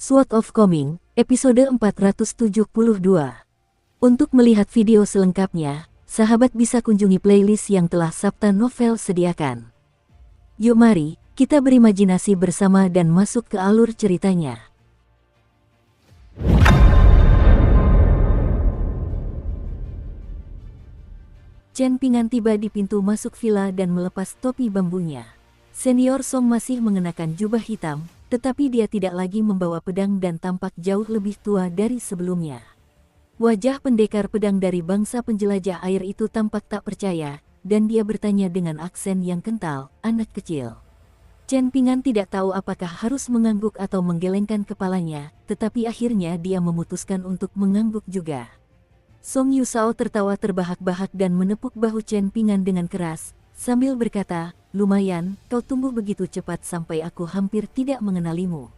Sword of Coming, episode 472. Untuk melihat video selengkapnya, sahabat bisa kunjungi playlist yang telah Sabta Novel sediakan. Yuk mari, kita berimajinasi bersama dan masuk ke alur ceritanya. Chen Pingan tiba di pintu masuk villa dan melepas topi bambunya. Senior Song masih mengenakan jubah hitam, tetapi dia tidak lagi membawa pedang dan tampak jauh lebih tua dari sebelumnya. Wajah pendekar pedang dari bangsa penjelajah air itu tampak tak percaya, dan dia bertanya dengan aksen yang kental, "Anak kecil." Chen Pingan tidak tahu apakah harus mengangguk atau menggelengkan kepalanya, tetapi akhirnya dia memutuskan untuk mengangguk juga. Song Yusao tertawa terbahak-bahak dan menepuk bahu Chen Pingan dengan keras, sambil berkata, "Lumayan, kau tumbuh begitu cepat sampai aku hampir tidak mengenalimu.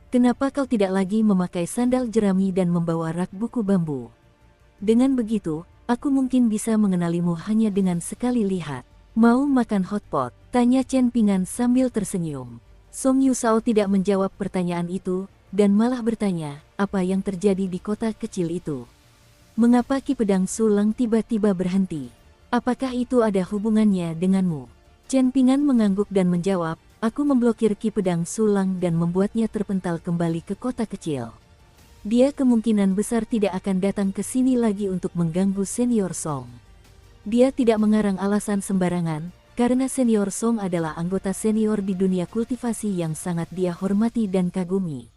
Kenapa kau tidak lagi memakai sandal jerami dan membawa rak buku bambu? Dengan begitu, aku mungkin bisa mengenalimu hanya dengan sekali lihat." "Mau makan hotpot?" tanya Chen Pingan sambil tersenyum. Song Yusao tidak menjawab pertanyaan itu, dan malah bertanya, apa yang terjadi di kota kecil itu? Mengapa Ki Pedang Sulang tiba-tiba berhenti? Apakah itu ada hubungannya denganmu? Chen Pingan mengangguk dan menjawab, "Aku memblokir Ki Pedang Sulang dan membuatnya terpental kembali ke kota kecil. Dia kemungkinan besar tidak akan datang ke sini lagi untuk mengganggu Senior Song." Dia tidak mengarang alasan sembarangan, karena Senior Song adalah anggota senior di dunia kultivasi yang sangat dia hormati dan kagumi.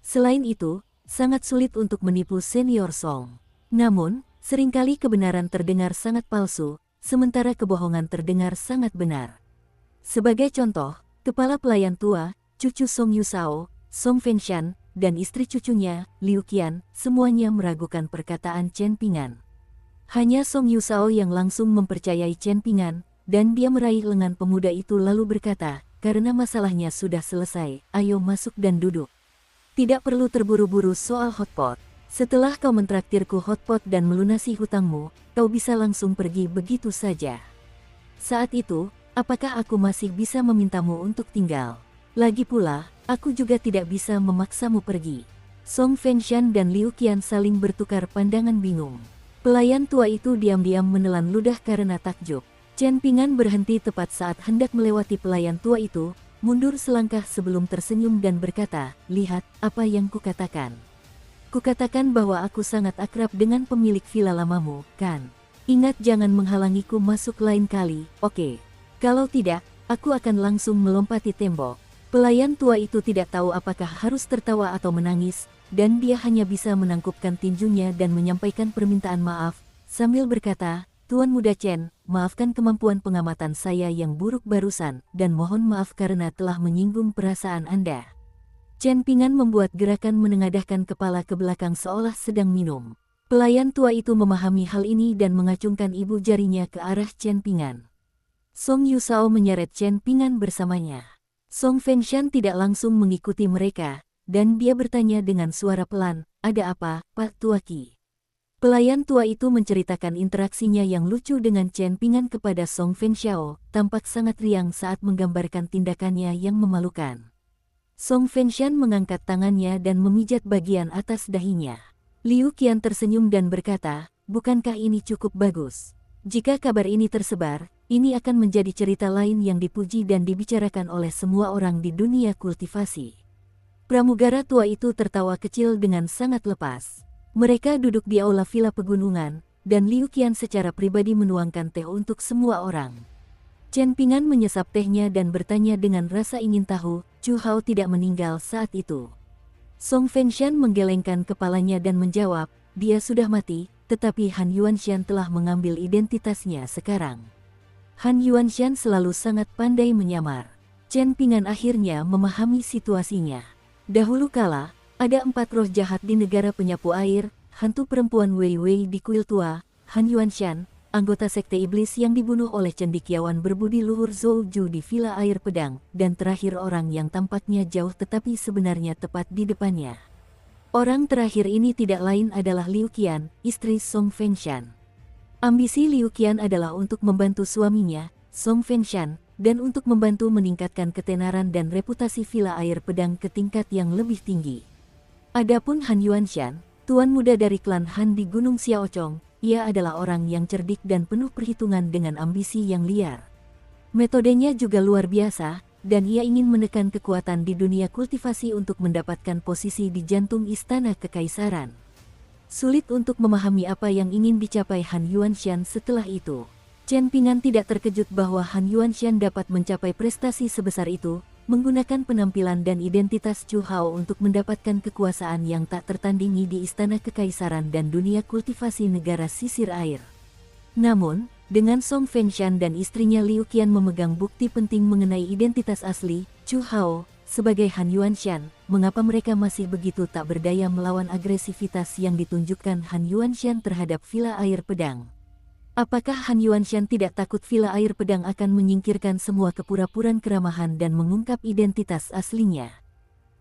Selain itu, sangat sulit untuk menipu Senior Song. Namun, seringkali kebenaran terdengar sangat palsu, sementara kebohongan terdengar sangat benar. Sebagai contoh, kepala pelayan tua, cucu Song Yusao, Song Fengshan, dan istri cucunya, Liu Qian, semuanya meragukan perkataan Chen Pingan. Hanya Song Yusao yang langsung mempercayai Chen Pingan, dan dia meraih lengan pemuda itu lalu berkata, "Karena masalahnya sudah selesai, ayo masuk dan duduk. Tidak perlu terburu-buru soal hotpot. Setelah kau mentraktirku hotpot dan melunasi hutangmu, kau bisa langsung pergi begitu saja. Saat itu, apakah aku masih bisa memintamu untuk tinggal? Lagi pula, aku juga tidak bisa memaksamu pergi." Song Fengshan dan Liu Qian saling bertukar pandangan bingung. Pelayan tua itu diam-diam menelan ludah karena takjub. Chen Pingan berhenti tepat saat hendak melewati pelayan tua itu, mundur selangkah sebelum tersenyum dan berkata, "Lihat apa yang kukatakan. Kukatakan bahwa aku sangat akrab dengan pemilik villa lamamu, kan? Ingat jangan menghalangiku masuk lain kali, oke? Kalau tidak, aku akan langsung melompati tembok." Pelayan tua itu tidak tahu apakah harus tertawa atau menangis, dan dia hanya bisa menangkupkan tinjunya dan menyampaikan permintaan maaf, sambil berkata, "Tuan Muda Chen, maafkan kemampuan pengamatan saya yang buruk barusan, dan mohon maaf karena telah menyinggung perasaan Anda." Chen Pingan membuat gerakan menengadahkan kepala ke belakang seolah sedang minum. Pelayan tua itu memahami hal ini dan mengacungkan ibu jarinya ke arah Chen Pingan. Song Yusao menyeret Chen Pingan bersamanya. Song Fengshan tidak langsung mengikuti mereka, dan dia bertanya dengan suara pelan, "Ada apa, Pak Tua Ki?" Pelayan tua itu menceritakan interaksinya yang lucu dengan Chen Pingan kepada Song Fengshan, tampak sangat riang saat menggambarkan tindakannya yang memalukan. Song Fengshan mengangkat tangannya dan memijat bagian atas dahinya. Liu Qian tersenyum dan berkata, "Bukankah ini cukup bagus? Jika kabar ini tersebar, ini akan menjadi cerita lain yang dipuji dan dibicarakan oleh semua orang di dunia kultivasi." Pramugara tua itu tertawa kecil dengan sangat lepas. Mereka duduk di aula villa pegunungan, dan Liu Qian secara pribadi menuangkan teh untuk semua orang. Chen Pingan menyesap tehnya dan bertanya dengan rasa ingin tahu, "Chu Hao tidak meninggal saat itu?" Song Fengshan menggelengkan kepalanya dan menjawab, "Dia sudah mati, tetapi Han Yuanshan telah mengambil identitasnya sekarang." Han Yuanshan selalu sangat pandai menyamar. Chen Pingan akhirnya memahami situasinya. Dahulu kala, ada 4 roh jahat di negara penyapu air, hantu perempuan Wei Wei di kuil tua, Han Yuanshan, anggota sekte iblis yang dibunuh oleh cendekiawan berbudi luhur Zhou Ju di Villa Air Pedang, dan terakhir orang yang tampaknya jauh tetapi sebenarnya tepat di depannya. Orang terakhir ini tidak lain adalah Liu Qian, istri Song Fengshan. Ambisi Liu Qian adalah untuk membantu suaminya, Song Fengshan, dan untuk membantu meningkatkan ketenaran dan reputasi Villa Air Pedang ke tingkat yang lebih tinggi. Adapun Han Yuanshan, tuan muda dari klan Han di Gunung Xiaochong, ia adalah orang yang cerdik dan penuh perhitungan dengan ambisi yang liar. Metodenya juga luar biasa, dan ia ingin menekan kekuatan di dunia kultivasi untuk mendapatkan posisi di jantung istana kekaisaran. Sulit untuk memahami apa yang ingin dicapai Han Yuanshan setelah itu. Chen Ping'an tidak terkejut bahwa Han Yuanshan dapat mencapai prestasi sebesar itu, menggunakan penampilan dan identitas Chu Hao untuk mendapatkan kekuasaan yang tak tertandingi di istana kekaisaran dan dunia kultivasi negara sisir air. Namun, dengan Song Fengshan dan istrinya Liu Qian memegang bukti penting mengenai identitas asli Chu Hao sebagai Han Yuanshan, mengapa mereka masih begitu tak berdaya melawan agresivitas yang ditunjukkan Han Yuanshan terhadap Villa Air Pedang? Apakah Han Yuanshan tidak takut Villa Air Pedang akan menyingkirkan semua kepura-puran keramahan dan mengungkap identitas aslinya?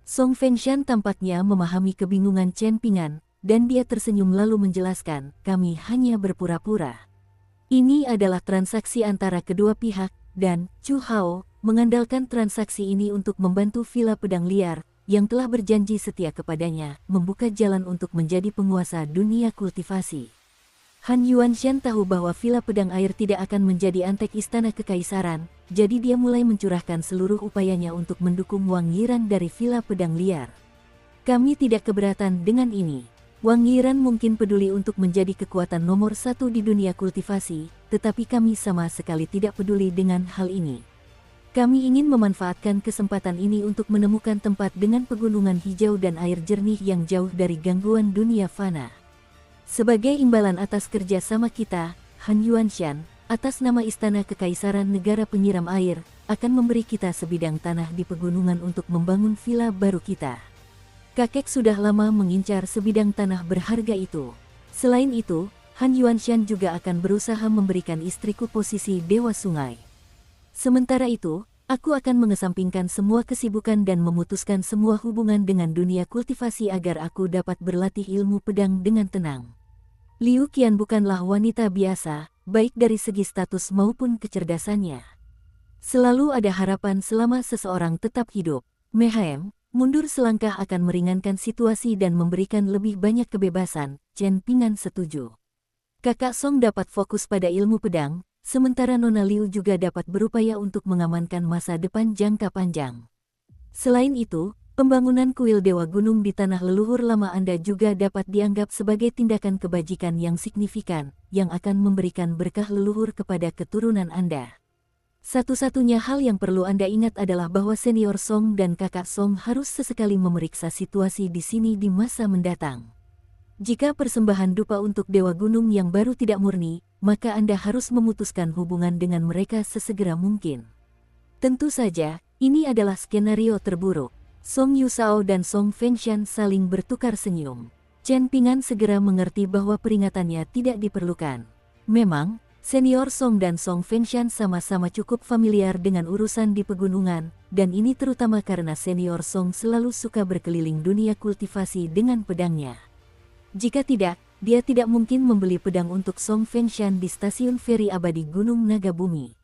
Song Fengshan tampaknya memahami kebingungan Chen Ping'an, dan dia tersenyum lalu menjelaskan, kami hanya berpura-pura. Ini adalah transaksi antara kedua pihak, dan Chu Hao mengandalkan transaksi ini untuk membantu Villa Pedang Liar, yang telah berjanji setia kepadanya, membuka jalan untuk menjadi penguasa dunia kultivasi. Han Yuanshan tahu bahwa Villa Pedang Air tidak akan menjadi antek istana kekaisaran, jadi dia mulai mencurahkan seluruh upayanya untuk mendukung Wang Yiran dari Villa Pedang Liar. Kami tidak keberatan dengan ini. Wang Yiran mungkin peduli untuk menjadi kekuatan nomor satu di dunia kultivasi, tetapi kami sama sekali tidak peduli dengan hal ini. Kami ingin memanfaatkan kesempatan ini untuk menemukan tempat dengan pegunungan hijau dan air jernih yang jauh dari gangguan dunia fana. Sebagai imbalan atas kerja sama kita, Han Yuanshan, atas nama Istana Kekaisaran Negara Penyiram Air, akan memberi kita sebidang tanah di pegunungan untuk membangun villa baru kita. Kakek sudah lama mengincar sebidang tanah berharga itu. Selain itu, Han Yuanshan juga akan berusaha memberikan istriku posisi Dewa Sungai. Sementara itu, aku akan mengesampingkan semua kesibukan dan memutuskan semua hubungan dengan dunia kultivasi agar aku dapat berlatih ilmu pedang dengan tenang. Liu Qian bukanlah wanita biasa, baik dari segi status maupun kecerdasannya. Selalu ada harapan selama seseorang tetap hidup. Mehaem, mundur selangkah akan meringankan situasi dan memberikan lebih banyak kebebasan, Chen Ping'an setuju. Kakak Song dapat fokus pada ilmu pedang, sementara Nona Liu juga dapat berupaya untuk mengamankan masa depan jangka panjang. Selain itu, pembangunan kuil Dewa Gunung di tanah leluhur lama Anda juga dapat dianggap sebagai tindakan kebajikan yang signifikan, yang akan memberikan berkah leluhur kepada keturunan Anda. Satu-satunya hal yang perlu Anda ingat adalah bahwa senior Song dan kakak Song harus sesekali memeriksa situasi di sini di masa mendatang. Jika persembahan dupa untuk Dewa Gunung yang baru tidak murni, maka Anda harus memutuskan hubungan dengan mereka sesegera mungkin. Tentu saja, ini adalah skenario terburuk. Song Yusao dan Song Fengshan saling bertukar senyum. Chen Ping'an segera mengerti bahwa peringatannya tidak diperlukan. Memang, senior Song dan Song Fengshan sama-sama cukup familiar dengan urusan di pegunungan, dan ini terutama karena senior Song selalu suka berkeliling dunia kultivasi dengan pedangnya. Jika tidak, dia tidak mungkin membeli pedang untuk Song Fengshan di stasiun feri abadi Gunung Naga Bumi.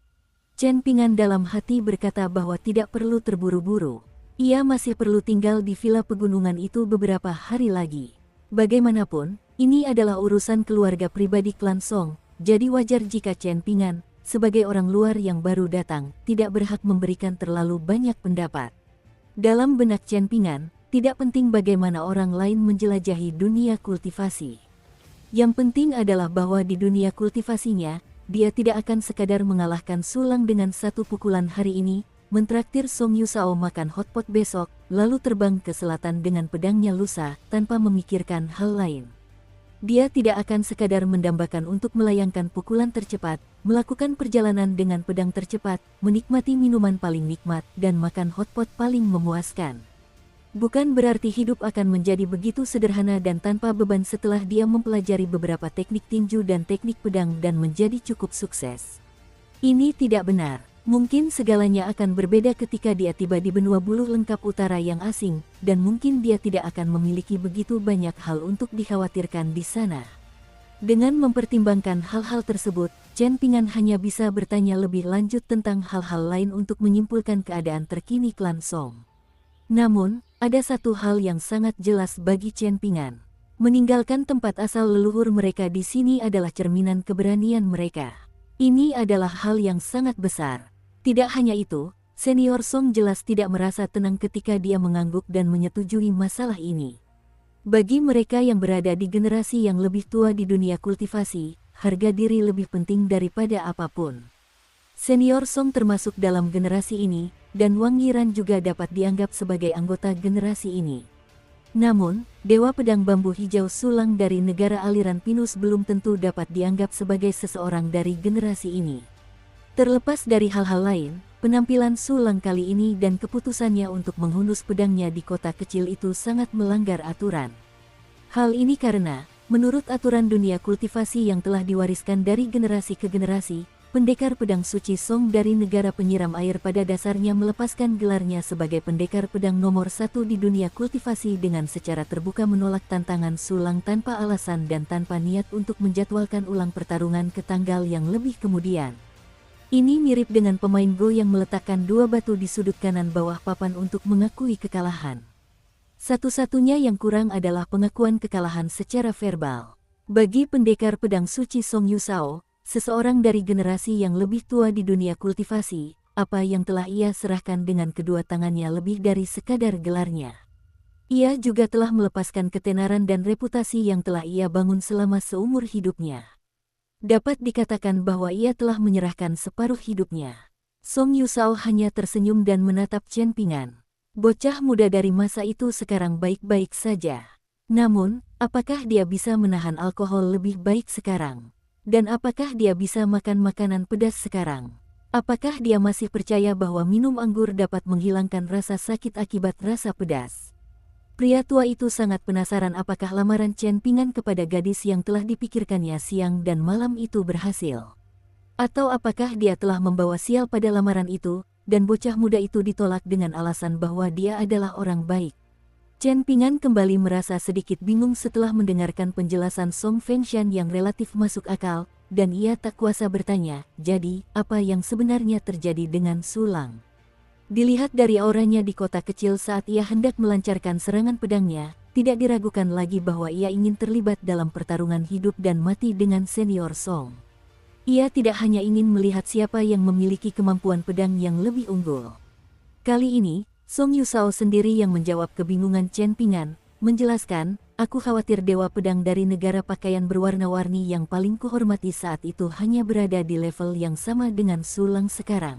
Chen Ping'an dalam hati berkata bahwa tidak perlu terburu-buru. Ia masih perlu tinggal di villa pegunungan itu beberapa hari lagi. Bagaimanapun, ini adalah urusan keluarga pribadi klan Song, jadi wajar jika Chen Ping'an, sebagai orang luar yang baru datang, tidak berhak memberikan terlalu banyak pendapat. Dalam benak Chen Ping'an, tidak penting bagaimana orang lain menjelajahi dunia kultivasi. Yang penting adalah bahwa di dunia kultivasinya, dia tidak akan sekadar mengalahkan Sulang dengan satu pukulan hari ini, mentraktir Song Yusao makan hotpot besok, lalu terbang ke selatan dengan pedangnya lusa, tanpa memikirkan hal lain. Dia tidak akan sekadar mendambakan untuk melayangkan pukulan tercepat, melakukan perjalanan dengan pedang tercepat, menikmati minuman paling nikmat, dan makan hotpot paling memuaskan. Bukan berarti hidup akan menjadi begitu sederhana dan tanpa beban setelah dia mempelajari beberapa teknik tinju dan teknik pedang dan menjadi cukup sukses. Ini tidak benar. Mungkin segalanya akan berbeda ketika dia tiba di benua buluh lengkap utara yang asing, dan mungkin dia tidak akan memiliki begitu banyak hal untuk dikhawatirkan di sana. Dengan mempertimbangkan hal-hal tersebut, Chen Ping'an hanya bisa bertanya lebih lanjut tentang hal-hal lain untuk menyimpulkan keadaan terkini klan Song. Namun, ada satu hal yang sangat jelas bagi Chen Pingan. Meninggalkan tempat asal leluhur mereka di sini adalah cerminan keberanian mereka. Ini adalah hal yang sangat besar. Tidak hanya itu, Senior Song jelas tidak merasa tenang ketika dia mengangguk dan menyetujui masalah ini. Bagi mereka yang berada di generasi yang lebih tua di dunia kultivasi, harga diri lebih penting daripada apapun. Senior Song termasuk dalam generasi ini, dan Wang Yiran juga dapat dianggap sebagai anggota generasi ini. Namun, Dewa Pedang Bambu Hijau Sulang dari negara aliran Pinus belum tentu dapat dianggap sebagai seseorang dari generasi ini. Terlepas dari hal-hal lain, penampilan Sulang kali ini dan keputusannya untuk menghunus pedangnya di kota kecil itu sangat melanggar aturan. Hal ini karena, menurut aturan dunia kultivasi yang telah diwariskan dari generasi ke generasi, pendekar pedang suci Song dari negara penyiram air pada dasarnya melepaskan gelarnya sebagai pendekar pedang nomor 1 di dunia kultivasi dengan secara terbuka menolak tantangan Sulang tanpa alasan dan tanpa niat untuk menjadwalkan ulang pertarungan ke tanggal yang lebih kemudian. Ini mirip dengan pemain Go yang meletakkan 2 batu di sudut kanan bawah papan untuk mengakui kekalahan. Satu-satunya yang kurang adalah pengakuan kekalahan secara verbal. Bagi pendekar pedang suci Song Yusao, seseorang dari generasi yang lebih tua di dunia kultivasi, apa yang telah ia serahkan dengan kedua tangannya lebih dari sekadar gelarnya. Ia juga telah melepaskan ketenaran dan reputasi yang telah ia bangun selama seumur hidupnya. Dapat dikatakan bahwa ia telah menyerahkan separuh hidupnya. Song Yusao hanya tersenyum dan menatap Chen Pingan. Bocah muda dari masa itu sekarang baik-baik saja. Namun, apakah dia bisa menahan alkohol lebih baik sekarang? Dan apakah dia bisa makan makanan pedas sekarang? Apakah dia masih percaya bahwa minum anggur dapat menghilangkan rasa sakit akibat rasa pedas? Pria tua itu sangat penasaran apakah lamaran Chen Pingan kepada gadis yang telah dipikirkannya siang dan malam itu berhasil. Atau apakah dia telah membawa sial pada lamaran itu, dan bocah muda itu ditolak dengan alasan bahwa dia adalah orang baik. Chen Pingan kembali merasa sedikit bingung setelah mendengarkan penjelasan Song Fengshan yang relatif masuk akal, dan ia tak kuasa bertanya, jadi, apa yang sebenarnya terjadi dengan Sulang? Dilihat dari auranya di kota kecil saat ia hendak melancarkan serangan pedangnya, tidak diragukan lagi bahwa ia ingin terlibat dalam pertarungan hidup dan mati dengan Senior Song. Ia tidak hanya ingin melihat siapa yang memiliki kemampuan pedang yang lebih unggul. Kali ini, Song Yusao sendiri yang menjawab kebingungan Chen Pingan, menjelaskan, aku khawatir Dewa Pedang dari negara pakaian berwarna-warni yang paling kuhormati saat itu hanya berada di level yang sama dengan Sulang sekarang.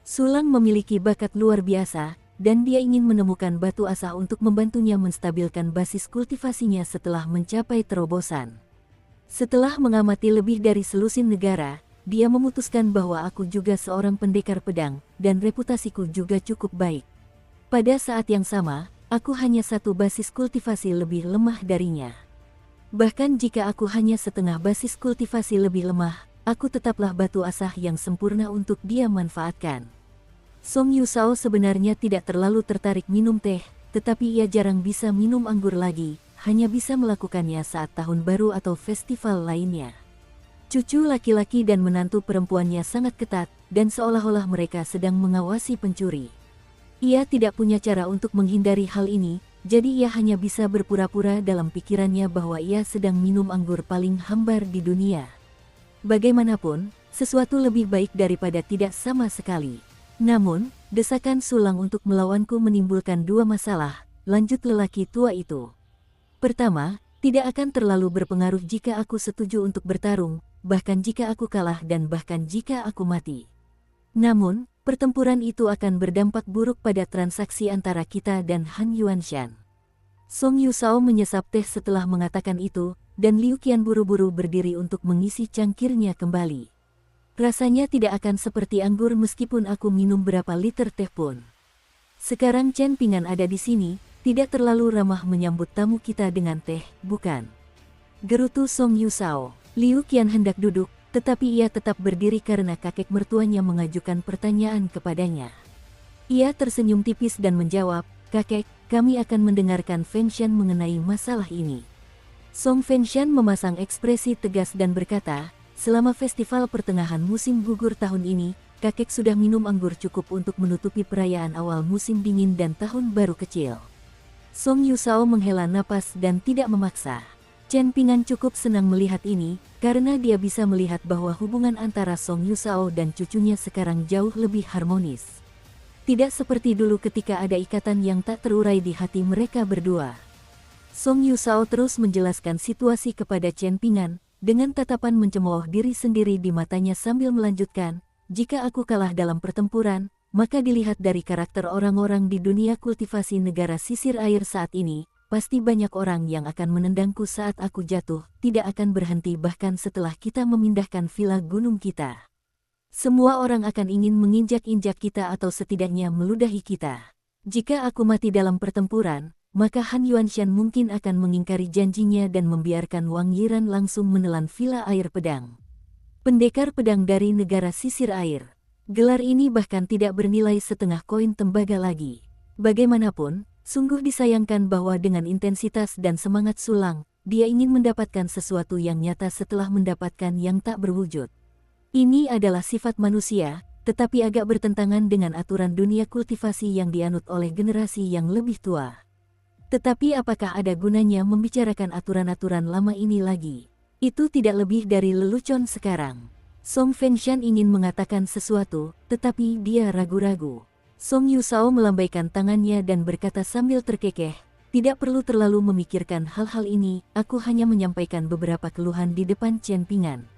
Sulang memiliki bakat luar biasa, dan dia ingin menemukan batu asa untuk membantunya menstabilkan basis kultivasinya setelah mencapai terobosan. Setelah mengamati lebih dari selusin negara, dia memutuskan bahwa aku juga seorang pendekar pedang, dan reputasiku juga cukup baik. Pada saat yang sama, aku hanya satu basis kultivasi lebih lemah darinya. Bahkan jika aku hanya setengah basis kultivasi lebih lemah, aku tetaplah batu asah yang sempurna untuk dia manfaatkan. Song Yusao sebenarnya tidak terlalu tertarik minum teh, tetapi ia jarang bisa minum anggur lagi, hanya bisa melakukannya saat tahun baru atau festival lainnya. Cucu laki-laki dan menantu perempuannya sangat ketat, dan seolah-olah mereka sedang mengawasi pencuri. Ia tidak punya cara untuk menghindari hal ini, jadi ia hanya bisa berpura-pura dalam pikirannya bahwa ia sedang minum anggur paling hambar di dunia. Bagaimanapun, sesuatu lebih baik daripada tidak sama sekali. Namun, desakan Sulang untuk melawanku menimbulkan 2 masalah, lanjut lelaki tua itu. Pertama, tidak akan terlalu berpengaruh jika aku setuju untuk bertarung, bahkan jika aku kalah dan bahkan jika aku mati. Namun, pertempuran itu akan berdampak buruk pada transaksi antara kita dan Han Yuanshan. Song Yusao menyesap teh setelah mengatakan itu, dan Liu Qian buru-buru berdiri untuk mengisi cangkirnya kembali. Rasanya tidak akan seperti anggur meskipun aku minum berapa liter teh pun. Sekarang Chen Pingan ada di sini, tidak terlalu ramah menyambut tamu kita dengan teh, bukan? Gerutu Song Yusao. Liu Qian hendak duduk, tetapi ia tetap berdiri karena kakek mertuanya mengajukan pertanyaan kepadanya. Ia tersenyum tipis dan menjawab, kakek, kami akan mendengarkan Fengshan mengenai masalah ini. Song Fengshan memasang ekspresi tegas dan berkata, selama festival pertengahan musim gugur tahun ini, kakek sudah minum anggur cukup untuk menutupi perayaan awal musim dingin dan tahun baru kecil. Song Yusao menghela napas dan tidak memaksa. Chen Pingan cukup senang melihat ini, karena dia bisa melihat bahwa hubungan antara Song Yusao dan cucunya sekarang jauh lebih harmonis. Tidak seperti dulu ketika ada ikatan yang tak terurai di hati mereka berdua. Song Yusao terus menjelaskan situasi kepada Chen Pingan, dengan tatapan mencemooh diri sendiri di matanya sambil melanjutkan, jika aku kalah dalam pertempuran, maka dilihat dari karakter orang-orang di dunia kultivasi negara sisir air saat ini, pasti banyak orang yang akan menendangku saat aku jatuh, tidak akan berhenti bahkan setelah kita memindahkan villa gunung kita. Semua orang akan ingin menginjak-injak kita atau setidaknya meludahi kita. Jika aku mati dalam pertempuran, maka Han Yuanshan mungkin akan mengingkari janjinya dan membiarkan Wang Yiran langsung menelan villa air pedang. Pendekar pedang dari negara sisir air. Gelar ini bahkan tidak bernilai setengah koin tembaga lagi. Bagaimanapun, sungguh disayangkan bahwa dengan intensitas dan semangat Sulang, dia ingin mendapatkan sesuatu yang nyata setelah mendapatkan yang tak berwujud. Ini adalah sifat manusia, tetapi agak bertentangan dengan aturan dunia kultivasi yang dianut oleh generasi yang lebih tua. Tetapi apakah ada gunanya membicarakan aturan-aturan lama ini lagi? Itu tidak lebih dari lelucon sekarang. Song Fengshan ingin mengatakan sesuatu, tetapi dia ragu-ragu. Song Yusao melambaikan tangannya dan berkata sambil terkekeh, tidak perlu terlalu memikirkan hal-hal ini, aku hanya menyampaikan beberapa keluhan di depan Chen Pingan.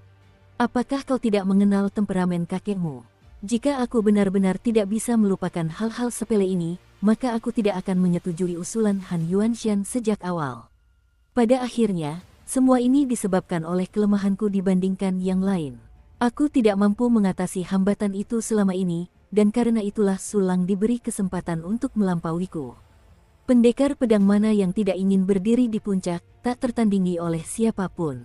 Apakah kau tidak mengenal temperamen kakekmu? Jika aku benar-benar tidak bisa melupakan hal-hal sepele ini, maka aku tidak akan menyetujui usulan Han Yuanshan sejak awal. Pada akhirnya, semua ini disebabkan oleh kelemahanku dibandingkan yang lain. Aku tidak mampu mengatasi hambatan itu selama ini, dan karena itulah Sulang diberi kesempatan untuk melampauiku. Pendekar pedang mana yang tidak ingin berdiri di puncak, tak tertandingi oleh siapapun.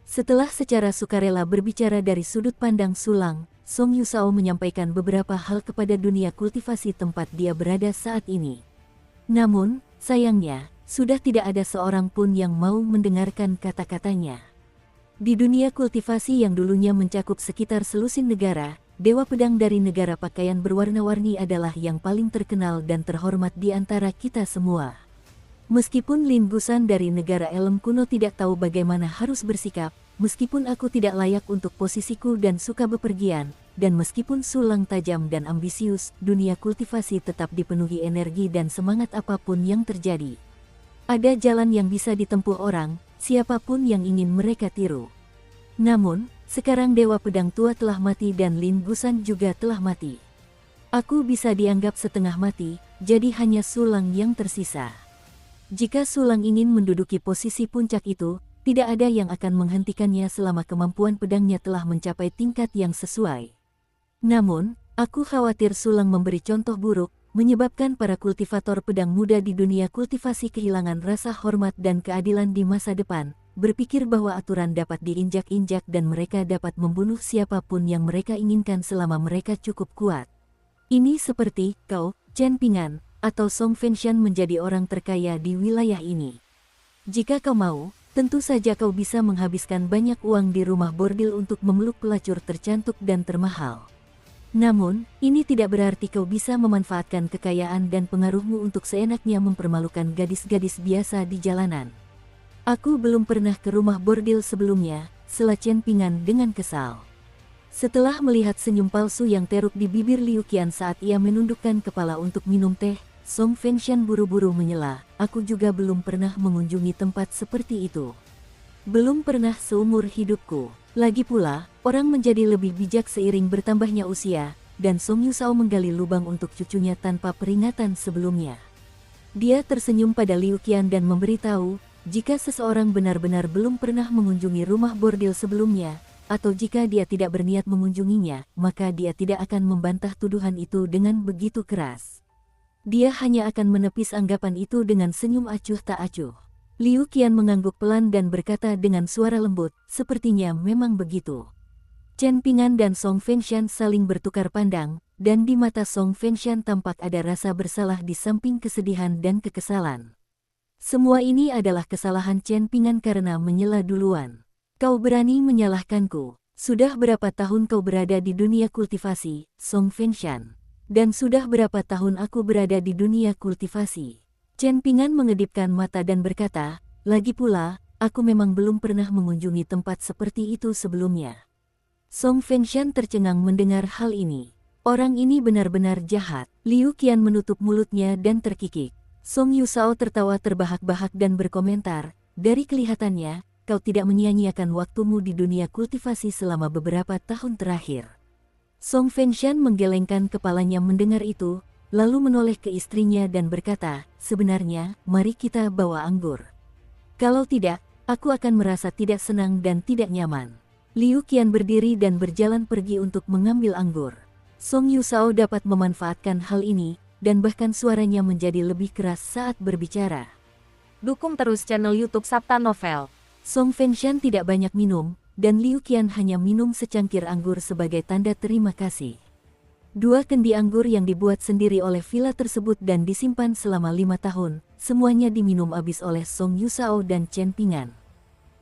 Setelah secara sukarela berbicara dari sudut pandang Sulang, Song Yusao menyampaikan beberapa hal kepada dunia kultivasi tempat dia berada saat ini. Namun, sayangnya, sudah tidak ada seorang pun yang mau mendengarkan kata-katanya. Di dunia kultivasi yang dulunya mencakup sekitar selusin negara, Dewa Pedang dari negara pakaian berwarna-warni adalah yang paling terkenal dan terhormat di antara kita semua. Meskipun Lin Gusan dari negara Elem kuno tidak tahu bagaimana harus bersikap, meskipun aku tidak layak untuk posisiku dan suka bepergian, dan meskipun Sulang tajam dan ambisius, dunia kultivasi tetap dipenuhi energi dan semangat apapun yang terjadi. Ada jalan yang bisa ditempuh orang, siapapun yang ingin mereka tiru. Namun, sekarang Dewa Pedang Tua telah mati dan Lin Gusan juga telah mati. Aku bisa dianggap setengah mati, jadi hanya Sulang yang tersisa. Jika Sulang ingin menduduki posisi puncak itu, tidak ada yang akan menghentikannya selama kemampuan pedangnya telah mencapai tingkat yang sesuai. Namun, aku khawatir Sulang memberi contoh buruk, menyebabkan para kultivator pedang muda di dunia kultivasi kehilangan rasa hormat dan keadilan di masa depan, berpikir bahwa aturan dapat diinjak-injak dan mereka dapat membunuh siapapun yang mereka inginkan selama mereka cukup kuat. Ini seperti kau, Chen Pingan, atau Song Fengshan menjadi orang terkaya di wilayah ini. Jika kau mau, tentu saja kau bisa menghabiskan banyak uang di rumah bordil untuk memeluk pelacur tercantik dan termahal. Namun, ini tidak berarti kau bisa memanfaatkan kekayaan dan pengaruhmu untuk seenaknya mempermalukan gadis-gadis biasa di jalanan. Aku belum pernah ke rumah bordil sebelumnya, sela Chen Pingan dengan kesal. Setelah melihat senyum palsu yang teruk di bibir Liu Qian saat ia menundukkan kepala untuk minum teh, Song Fengshan buru-buru menyela, aku juga belum pernah mengunjungi tempat seperti itu. Belum pernah seumur hidupku. Lagi pula, orang menjadi lebih bijak seiring bertambahnya usia, dan Song Yusao menggali lubang untuk cucunya tanpa peringatan sebelumnya. Dia tersenyum pada Liu Qian dan memberitahu, jika seseorang benar-benar belum pernah mengunjungi rumah bordil sebelumnya, atau jika dia tidak berniat mengunjunginya, maka dia tidak akan membantah tuduhan itu dengan begitu keras. Dia hanya akan menepis anggapan itu dengan senyum acuh tak acuh. Liu Qian mengangguk pelan dan berkata dengan suara lembut, sepertinya memang begitu. Chen Pingan dan Song Fengshan saling bertukar pandang, dan di mata Song Fengshan tampak ada rasa bersalah di samping kesedihan dan kekesalan. Semua ini adalah kesalahan Chen Pingan karena menyela duluan. Kau berani menyalahkanku. Sudah berapa tahun kau berada di dunia kultivasi, Song Fengshan? Dan sudah berapa tahun aku berada di dunia kultivasi? Chen Pingan mengedipkan mata dan berkata, lagi pula, aku memang belum pernah mengunjungi tempat seperti itu sebelumnya. Song Fengshan tercengang mendengar hal ini. Orang ini benar-benar jahat. Liu Qian menutup mulutnya dan terkikik. Song Yusao tertawa terbahak-bahak dan berkomentar, dari kelihatannya, kau tidak menyia-nyiakan waktumu di dunia kultivasi selama beberapa tahun terakhir. Song Fengshan menggelengkan kepalanya mendengar itu, lalu menoleh ke istrinya dan berkata, sebenarnya, mari kita bawa anggur. Kalau tidak, aku akan merasa tidak senang dan tidak nyaman. Liu Qian berdiri dan berjalan pergi untuk mengambil anggur. Song Yusao dapat memanfaatkan hal ini, dan bahkan suaranya menjadi lebih keras saat berbicara. Dukung terus channel YouTube Sabta Novel. Song Fengshan tidak banyak minum, dan Liu Qian hanya minum secangkir anggur sebagai tanda terima kasih. 2 kendi anggur yang dibuat sendiri oleh villa tersebut dan disimpan selama 5 tahun, semuanya diminum habis oleh Song Yusao dan Chen Pingan.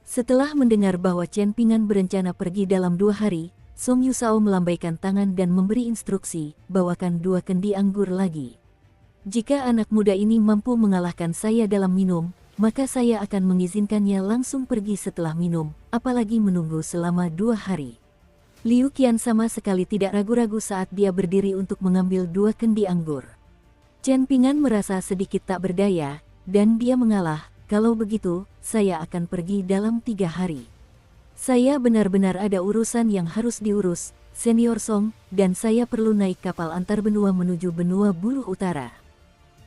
Setelah mendengar bahwa Chen Pingan berencana pergi dalam 2 hari, Song Yusao melambaikan tangan dan memberi instruksi, bawakan 2 kendi anggur lagi. Jika anak muda ini mampu mengalahkan saya dalam minum, maka saya akan mengizinkannya langsung pergi setelah minum, apalagi menunggu selama 2 hari. Liu Qian sama sekali tidak ragu-ragu saat dia berdiri untuk mengambil 2 kendi anggur. Chen Pingan merasa sedikit tak berdaya, dan dia mengalah, kalau begitu, saya akan pergi dalam 3 hari. Saya benar-benar ada urusan yang harus diurus, Senior Song, dan saya perlu naik kapal antar benua menuju benua buluh utara.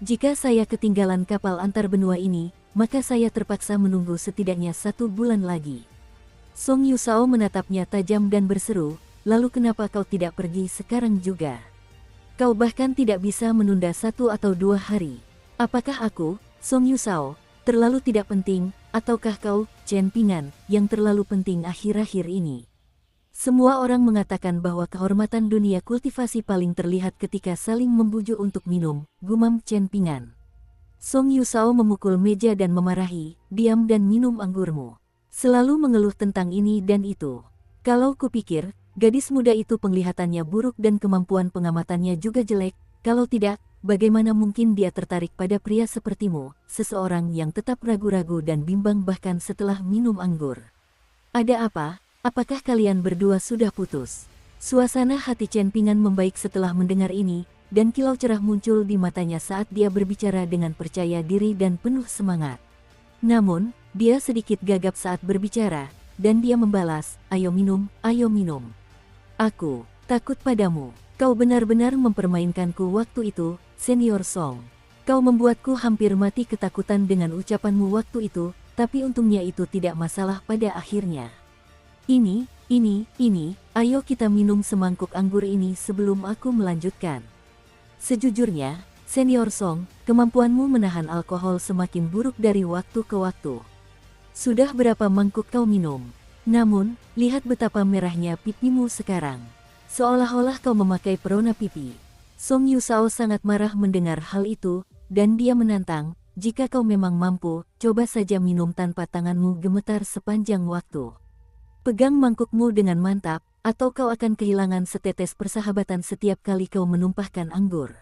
Jika saya ketinggalan kapal antar benua ini, maka saya terpaksa menunggu setidaknya 1 bulan lagi. Song Yusao menatapnya tajam dan berseru, lalu kenapa kau tidak pergi sekarang juga? Kau bahkan tidak bisa menunda 1 atau 2 hari. Apakah aku, Song Yusao, terlalu tidak penting, ataukah kau, Chen Pingan, yang terlalu penting akhir-akhir ini? Semua orang mengatakan bahwa kehormatan dunia kultivasi paling terlihat ketika saling membujuk untuk minum, gumam Chen Pingan. Song Yusao memukul meja dan memarahi, diam dan minum anggurmu. Selalu mengeluh tentang ini dan itu. Kalau kupikir, gadis muda itu penglihatannya buruk dan kemampuan pengamatannya juga jelek, kalau tidak, bagaimana mungkin dia tertarik pada pria sepertimu, seseorang yang tetap ragu-ragu dan bimbang bahkan setelah minum anggur. Ada apa? Apakah kalian berdua sudah putus? Suasana hati Chen Pingan membaik setelah mendengar ini, dan kilau cerah muncul di matanya saat dia berbicara dengan percaya diri dan penuh semangat. Namun, dia sedikit gagap saat berbicara, dan dia membalas, ayo minum, ayo minum. Aku takut padamu. Kau benar-benar mempermainkanku waktu itu, Senior Song. Kau membuatku hampir mati ketakutan dengan ucapanmu waktu itu, tapi untungnya itu tidak masalah pada akhirnya. Ini, ayo kita minum semangkuk anggur ini sebelum aku melanjutkan. Sejujurnya, Senior Song, kemampuanmu menahan alkohol semakin buruk dari waktu ke waktu. Sudah berapa mangkuk kau minum? Namun, lihat betapa merahnya pipimu sekarang. Seolah-olah kau memakai perona pipi. Song Yusao sangat marah mendengar hal itu, dan dia menantang, jika kau memang mampu, coba saja minum tanpa tanganmu gemetar sepanjang waktu. Pegang mangkukmu dengan mantap, atau kau akan kehilangan setetes persahabatan setiap kali kau menumpahkan anggur.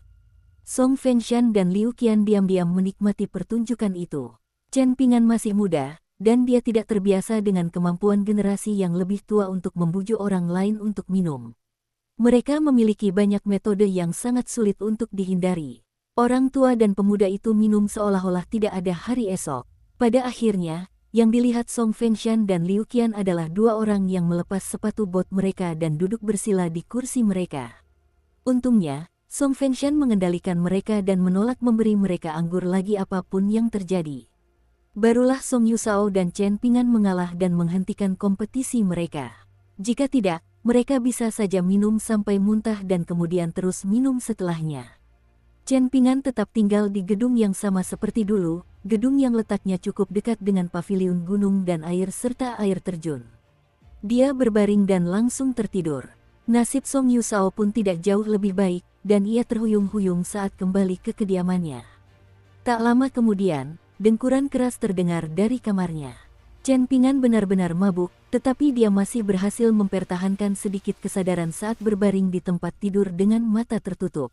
Song Fengshan dan Liu Qian diam-diam menikmati pertunjukan itu. Chen Pingan masih muda, dan dia tidak terbiasa dengan kemampuan generasi yang lebih tua untuk membujuk orang lain untuk minum. Mereka memiliki banyak metode yang sangat sulit untuk dihindari. Orang tua dan pemuda itu minum seolah-olah tidak ada hari esok. Pada akhirnya, yang dilihat Song Fengshan dan Liu Qian adalah 2 orang yang melepas sepatu bot mereka dan duduk bersila di kursi mereka. Untungnya, Song Fengshan mengendalikan mereka dan menolak memberi mereka anggur lagi apapun yang terjadi. Barulah Song Yusao dan Chen Pingan mengalah dan menghentikan kompetisi mereka. Jika tidak, mereka bisa saja minum sampai muntah dan kemudian terus minum setelahnya. Chen Pingan tetap tinggal di gedung yang sama seperti dulu, gedung yang letaknya cukup dekat dengan paviliun gunung dan air serta air terjun. Dia berbaring dan langsung tertidur. Nasib Song Yusao pun tidak jauh lebih baik, dan ia terhuyung-huyung saat kembali ke kediamannya. Tak lama kemudian, dengkuran keras terdengar dari kamarnya. Chen Pingan benar-benar mabuk, tetapi dia masih berhasil mempertahankan sedikit kesadaran saat berbaring di tempat tidur dengan mata tertutup.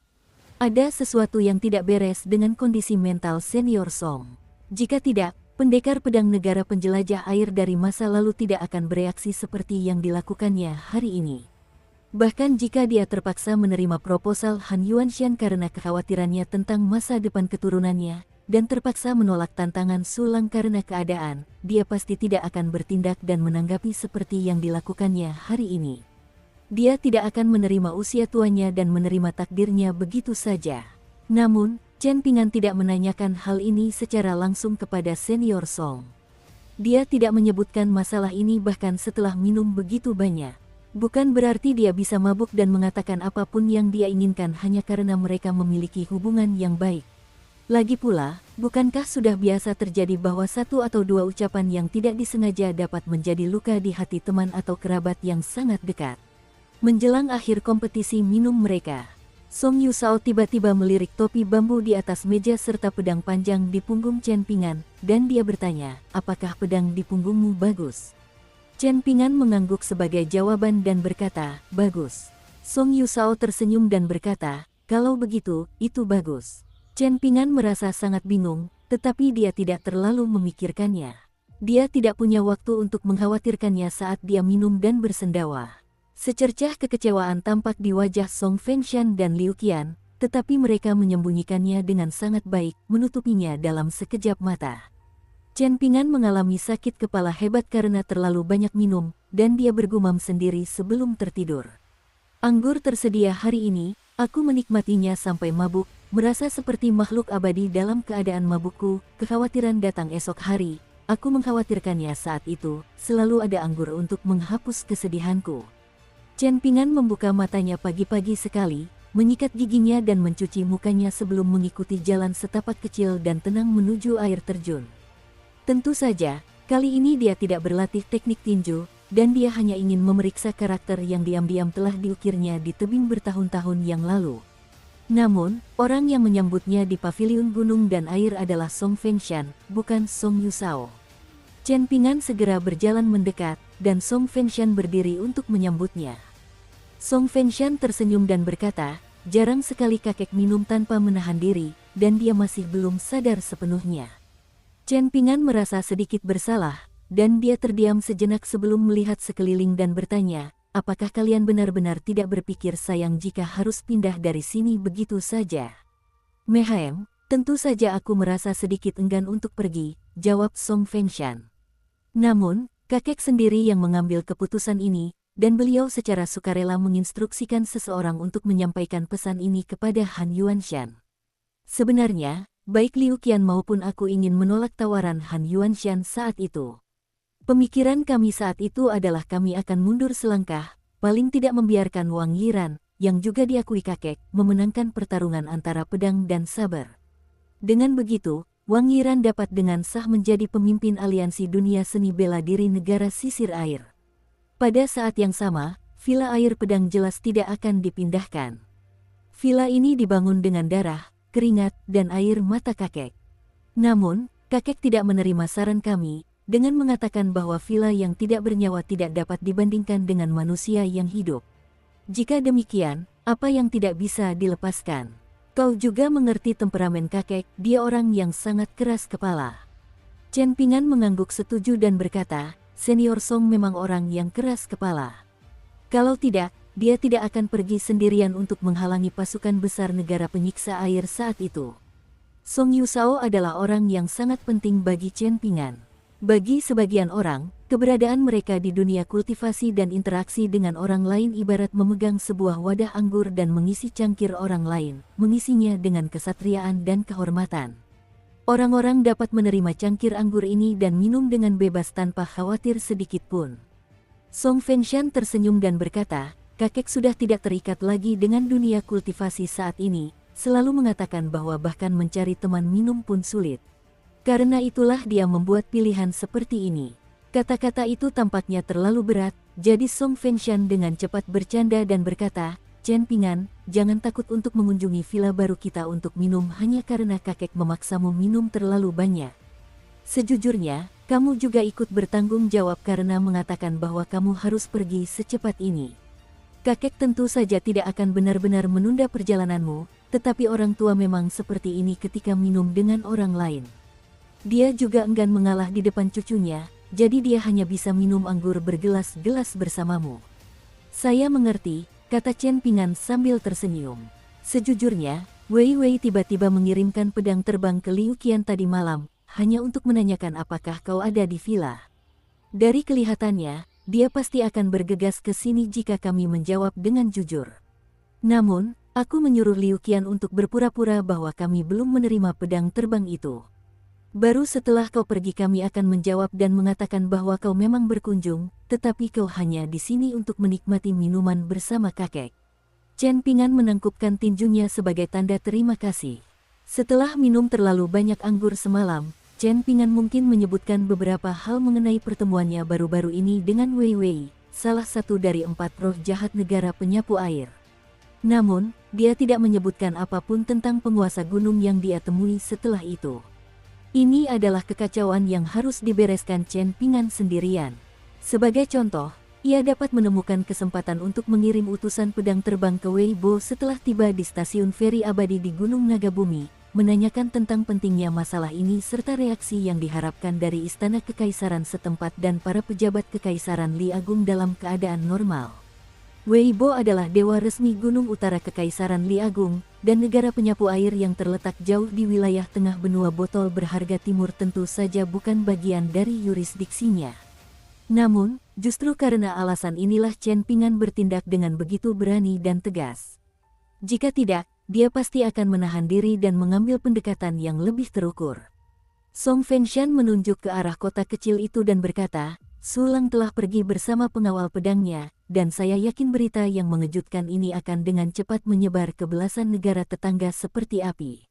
Ada sesuatu yang tidak beres dengan kondisi mental senior Song. Jika tidak, pendekar pedang negara penjelajah air dari masa lalu tidak akan bereaksi seperti yang dilakukannya hari ini. Bahkan jika dia terpaksa menerima proposal Han Yuanshan karena kekhawatirannya tentang masa depan keturunannya, dan terpaksa menolak tantangan Sulang karena keadaan, dia pasti tidak akan bertindak dan menanggapi seperti yang dilakukannya hari ini. Dia tidak akan menerima usia tuanya dan menerima takdirnya begitu saja. Namun, Chen Pingan tidak menanyakan hal ini secara langsung kepada senior Song. Dia tidak menyebutkan masalah ini bahkan setelah minum begitu banyak. Bukan berarti dia bisa mabuk dan mengatakan apapun yang dia inginkan hanya karena mereka memiliki hubungan yang baik. Lagi pula, bukankah sudah biasa terjadi bahwa satu atau dua ucapan yang tidak disengaja dapat menjadi luka di hati teman atau kerabat yang sangat dekat? Menjelang akhir kompetisi minum mereka, Song Yusao tiba-tiba melirik topi bambu di atas meja serta pedang panjang di punggung Chen Pingan, dan dia bertanya, apakah pedang di punggungmu bagus? Chen Pingan mengangguk sebagai jawaban dan berkata, bagus. Song Yusao tersenyum dan berkata, kalau begitu, itu bagus. Chen Pingan merasa sangat bingung, tetapi dia tidak terlalu memikirkannya. Dia tidak punya waktu untuk mengkhawatirkannya saat dia minum dan bersendawa. Secercah kekecewaan tampak di wajah Song Fengshan dan Liu Qian, tetapi mereka menyembunyikannya dengan sangat baik, menutupinya dalam sekejap mata. Chen Pingan mengalami sakit kepala hebat karena terlalu banyak minum, dan dia bergumam sendiri sebelum tertidur. Anggur tersedia hari ini, aku menikmatinya sampai mabuk, merasa seperti makhluk abadi dalam keadaan mabukku, kekhawatiran datang esok hari, aku mengkhawatirkannya saat itu, selalu ada anggur untuk menghapus kesedihanku. Chen Pingan membuka matanya pagi-pagi sekali, menyikat giginya dan mencuci mukanya sebelum mengikuti jalan setapak kecil dan tenang menuju air terjun. Tentu saja, kali ini dia tidak berlatih teknik tinju, dan dia hanya ingin memeriksa karakter yang diam-diam telah diukirnya di tebing bertahun-tahun yang lalu. Namun, orang yang menyambutnya di paviliun gunung dan air adalah Song Fengshan, bukan Song Yusao. Chen Pingan segera berjalan mendekat, dan Song Fengshan berdiri untuk menyambutnya. Song Fengshan tersenyum dan berkata, jarang sekali kakek minum tanpa menahan diri, dan dia masih belum sadar sepenuhnya. Chen Pingan merasa sedikit bersalah, dan dia terdiam sejenak sebelum melihat sekeliling dan bertanya, apakah kalian benar-benar tidak berpikir sayang jika harus pindah dari sini begitu saja? Mehem, tentu saja aku merasa sedikit enggan untuk pergi, jawab Song Fengshan. Namun, kakek sendiri yang mengambil keputusan ini, dan beliau secara sukarela menginstruksikan seseorang untuk menyampaikan pesan ini kepada Han Yuanshan. Sebenarnya, baik Liu Qian maupun aku ingin menolak tawaran Han Yuanshan saat itu. Pemikiran kami saat itu adalah kami akan mundur selangkah, paling tidak membiarkan Wang Yiran, yang juga diakui kakek, memenangkan pertarungan antara pedang dan saber. Dengan begitu, Wang Yiran dapat dengan sah menjadi pemimpin aliansi dunia seni bela diri negara sisir air. Pada saat yang sama, villa air pedang jelas tidak akan dipindahkan. Villa ini dibangun dengan darah, keringat, dan air mata kakek. Namun, kakek tidak menerima saran kami, dengan mengatakan bahwa villa yang tidak bernyawa tidak dapat dibandingkan dengan manusia yang hidup. Jika demikian, apa yang tidak bisa dilepaskan? Kau juga mengerti temperamen kakek, dia orang yang sangat keras kepala. Chen Pingan mengangguk setuju dan berkata, senior Song memang orang yang keras kepala. Kalau tidak, dia tidak akan pergi sendirian untuk menghalangi pasukan besar negara penyiksa air saat itu. Song Yusao adalah orang yang sangat penting bagi Chen Pingan. Bagi sebagian orang, keberadaan mereka di dunia kultivasi dan interaksi dengan orang lain ibarat memegang sebuah wadah anggur dan mengisi cangkir orang lain, mengisinya dengan kesatriaan dan kehormatan. Orang-orang dapat menerima cangkir anggur ini dan minum dengan bebas tanpa khawatir sedikit pun. Song Fengshan tersenyum dan berkata, kakek sudah tidak terikat lagi dengan dunia kultivasi saat ini, selalu mengatakan bahwa bahkan mencari teman minum pun sulit. Karena itulah dia membuat pilihan seperti ini. Kata-kata itu tampaknya terlalu berat, jadi Song Fengshan dengan cepat bercanda dan berkata, Chen Pingan, jangan takut untuk mengunjungi villa baru kita untuk minum hanya karena kakek memaksamu minum terlalu banyak. Sejujurnya, kamu juga ikut bertanggung jawab karena mengatakan bahwa kamu harus pergi secepat ini. Kakek tentu saja tidak akan benar-benar menunda perjalananmu, tetapi orang tua memang seperti ini ketika minum dengan orang lain. Dia juga enggan mengalah di depan cucunya, jadi dia hanya bisa minum anggur bergelas-gelas bersamamu. Saya mengerti, kata Chen Pingan sambil tersenyum. Sejujurnya, Wei Wei tiba-tiba mengirimkan pedang terbang ke Liu Qian tadi malam, hanya untuk menanyakan apakah kau ada di villa. Dari kelihatannya, dia pasti akan bergegas ke sini jika kami menjawab dengan jujur. Namun, aku menyuruh Liu Qian untuk berpura-pura bahwa kami belum menerima pedang terbang itu. Baru setelah kau pergi kami akan menjawab dan mengatakan bahwa kau memang berkunjung, tetapi kau hanya di sini untuk menikmati minuman bersama kakek. Chen Pingan menangkupkan tinjunya sebagai tanda terima kasih. Setelah minum terlalu banyak anggur semalam, Chen Pingan mungkin menyebutkan beberapa hal mengenai pertemuannya baru-baru ini dengan Wei Wei, salah satu dari 4 roh jahat negara penyapu air. Namun, dia tidak menyebutkan apapun tentang penguasa gunung yang dia temui setelah itu. Ini adalah kekacauan yang harus dibereskan Chen Pingan sendirian. Sebagai contoh, ia dapat menemukan kesempatan untuk mengirim utusan pedang terbang ke Weibo setelah tiba di stasiun feri abadi di Gunung Nagabumi, menanyakan tentang pentingnya masalah ini serta reaksi yang diharapkan dari istana kekaisaran setempat dan para pejabat kekaisaran Li Agung dalam keadaan normal. Weibo adalah dewa resmi Gunung Utara Kekaisaran Li Agung, dan negara penyapu air yang terletak jauh di wilayah tengah benua botol berharga timur tentu saja bukan bagian dari yurisdiksinya. Namun, justru karena alasan inilah Chen Pingan bertindak dengan begitu berani dan tegas. Jika tidak, dia pasti akan menahan diri dan mengambil pendekatan yang lebih terukur. Song Fengshan menunjuk ke arah kota kecil itu dan berkata, Sulang telah pergi bersama pengawal pedangnya, dan saya yakin berita yang mengejutkan ini akan dengan cepat menyebar ke belasan negara tetangga seperti api.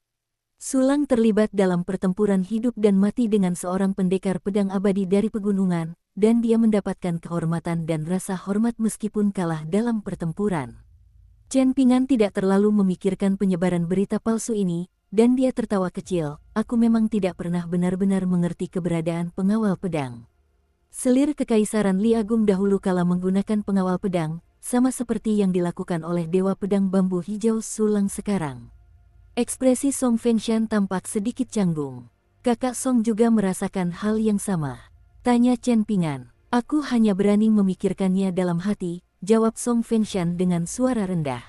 Sulang terlibat dalam pertempuran hidup dan mati dengan seorang pendekar pedang abadi dari pegunungan, dan dia mendapatkan kehormatan dan rasa hormat meskipun kalah dalam pertempuran. Chen Pingan tidak terlalu memikirkan penyebaran berita palsu ini, dan dia tertawa kecil, aku memang tidak pernah benar-benar mengerti keberadaan pengawal pedang. Selir Kekaisaran Li Agung dahulu kala menggunakan pengawal pedang, sama seperti yang dilakukan oleh Dewa Pedang Bambu Hijau Sulang sekarang. Ekspresi Song Fengshan tampak sedikit canggung. Kakak Song juga merasakan hal yang sama. Tanya Chen Pingan. Aku hanya berani memikirkannya dalam hati, jawab Song Fengshan dengan suara rendah.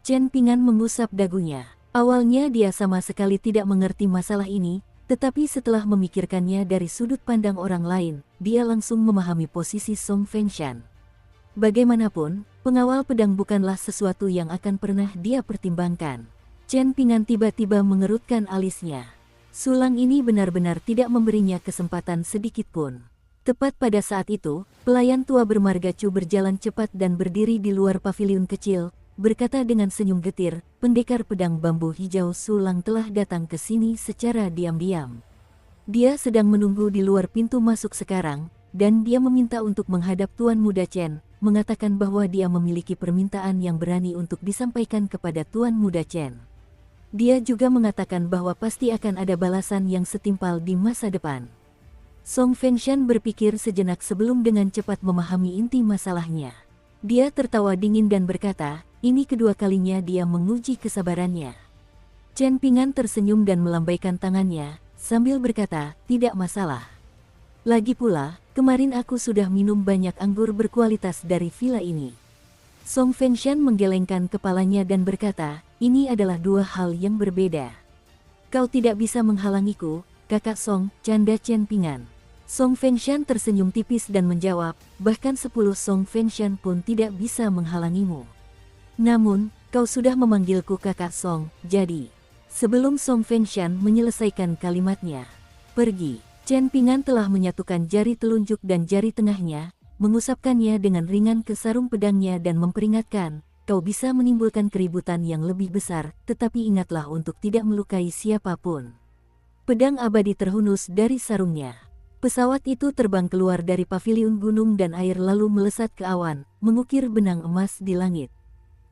Chen Pingan mengusap dagunya. Awalnya dia sama sekali tidak mengerti masalah ini, tetapi setelah memikirkannya dari sudut pandang orang lain, dia langsung memahami posisi Song Fengshan. Bagaimanapun, pengawal pedang bukanlah sesuatu yang akan pernah dia pertimbangkan. Chen Pingan tiba-tiba mengerutkan alisnya. Sulang ini benar-benar tidak memberinya kesempatan sedikit pun. Tepat pada saat itu, pelayan tua bermarga Chu berjalan cepat dan berdiri di luar paviliun kecil, berkata dengan senyum getir, pendekar pedang bambu hijau Sulang telah datang ke sini secara diam-diam. Dia sedang menunggu di luar pintu masuk sekarang, dan dia meminta untuk menghadap Tuan Muda Chen, mengatakan bahwa dia memiliki permintaan yang berani untuk disampaikan kepada Tuan Muda Chen. Dia juga mengatakan bahwa pasti akan ada balasan yang setimpal di masa depan. Song Fengshan berpikir sejenak sebelum dengan cepat memahami inti masalahnya. Dia tertawa dingin dan berkata, ini kedua kalinya dia menguji kesabarannya. Chen Pingan tersenyum dan melambaikan tangannya, sambil berkata, tidak masalah. Lagi pula, kemarin aku sudah minum banyak anggur berkualitas dari villa ini. Song Fengshan menggelengkan kepalanya dan berkata, ini adalah dua hal yang berbeda. Kau tidak bisa menghalangiku, kakak Song, canda Chen Pingan. Song Fengshan tersenyum tipis dan menjawab, bahkan 10 Song Fengshan pun tidak bisa menghalangimu. Namun, kau sudah memanggilku kakak Song, jadi. Sebelum Song Fengshan menyelesaikan kalimatnya, pergi. Chen Pingan telah menyatukan jari telunjuk dan jari tengahnya, mengusapkannya dengan ringan ke sarung pedangnya dan memperingatkan, kau bisa menimbulkan keributan yang lebih besar, tetapi ingatlah untuk tidak melukai siapapun. Pedang abadi terhunus dari sarungnya. Pesawat itu terbang keluar dari paviliun gunung dan air lalu melesat ke awan, mengukir benang emas di langit.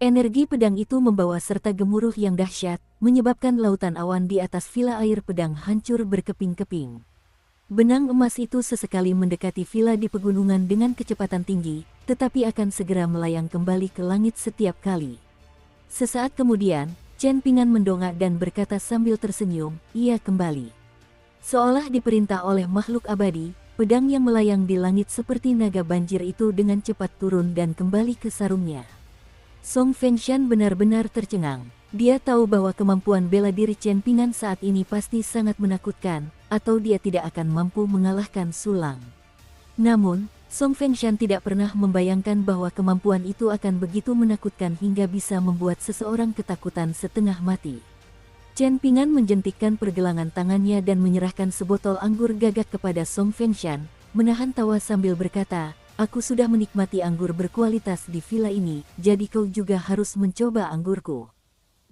Energi pedang itu membawa serta gemuruh yang dahsyat, menyebabkan lautan awan di atas villa air pedang hancur berkeping-keping. Benang emas itu sesekali mendekati villa di pegunungan dengan kecepatan tinggi, tetapi akan segera melayang kembali ke langit setiap kali. Sesaat kemudian, Chen Pingan mendongak dan berkata sambil tersenyum, ia kembali. Seolah diperintah oleh makhluk abadi, pedang yang melayang di langit seperti naga banjir itu dengan cepat turun dan kembali ke sarungnya. Song Fengshan benar-benar tercengang. Dia tahu bahwa kemampuan bela diri Chen Pingan saat ini pasti sangat menakutkan, atau dia tidak akan mampu mengalahkan Sulang. Namun, Song Fengshan tidak pernah membayangkan bahwa kemampuan itu akan begitu menakutkan hingga bisa membuat seseorang ketakutan setengah mati. Chen Pingan menjentikkan pergelangan tangannya dan menyerahkan sebotol anggur gagak kepada Song Fengshan, menahan tawa sambil berkata, "Aku sudah menikmati anggur berkualitas di villa ini, jadi kau juga harus mencoba anggurku.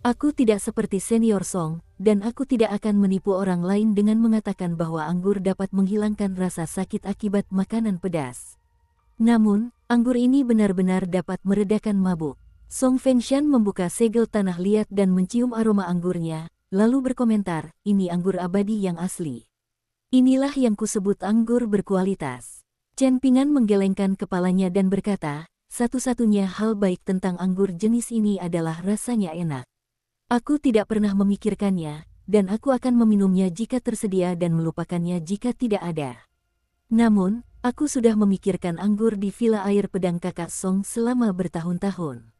Aku tidak seperti senior Song, dan aku tidak akan menipu orang lain dengan mengatakan bahwa anggur dapat menghilangkan rasa sakit akibat makanan pedas. Namun, anggur ini benar-benar dapat meredakan mabuk." Song Fengshan membuka segel tanah liat dan mencium aroma anggurnya, lalu berkomentar, "Ini anggur abadi yang asli. Inilah yang kusebut anggur berkualitas." Chen Pingan menggelengkan kepalanya dan berkata, "Satu-satunya hal baik tentang anggur jenis ini adalah rasanya enak. Aku tidak pernah memikirkannya, dan aku akan meminumnya jika tersedia dan melupakannya jika tidak ada. Namun, aku sudah memikirkan anggur di villa air pedang kakak Song selama bertahun-tahun."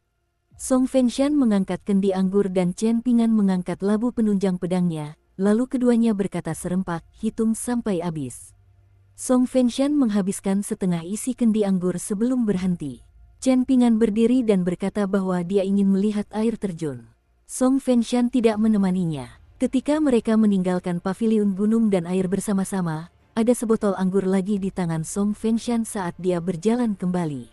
Song Fengshan mengangkat kendi anggur dan Chen Pingan mengangkat labu penunjang pedangnya, lalu keduanya berkata serempak, "Hitung sampai habis." Song Fengshan menghabiskan setengah isi kendi anggur sebelum berhenti. Chen Pingan berdiri dan berkata bahwa dia ingin melihat air terjun. Song Fengshan tidak menemaninya. Ketika mereka meninggalkan paviliun gunung dan air bersama-sama, ada sebotol anggur lagi di tangan Song Fengshan saat dia berjalan kembali.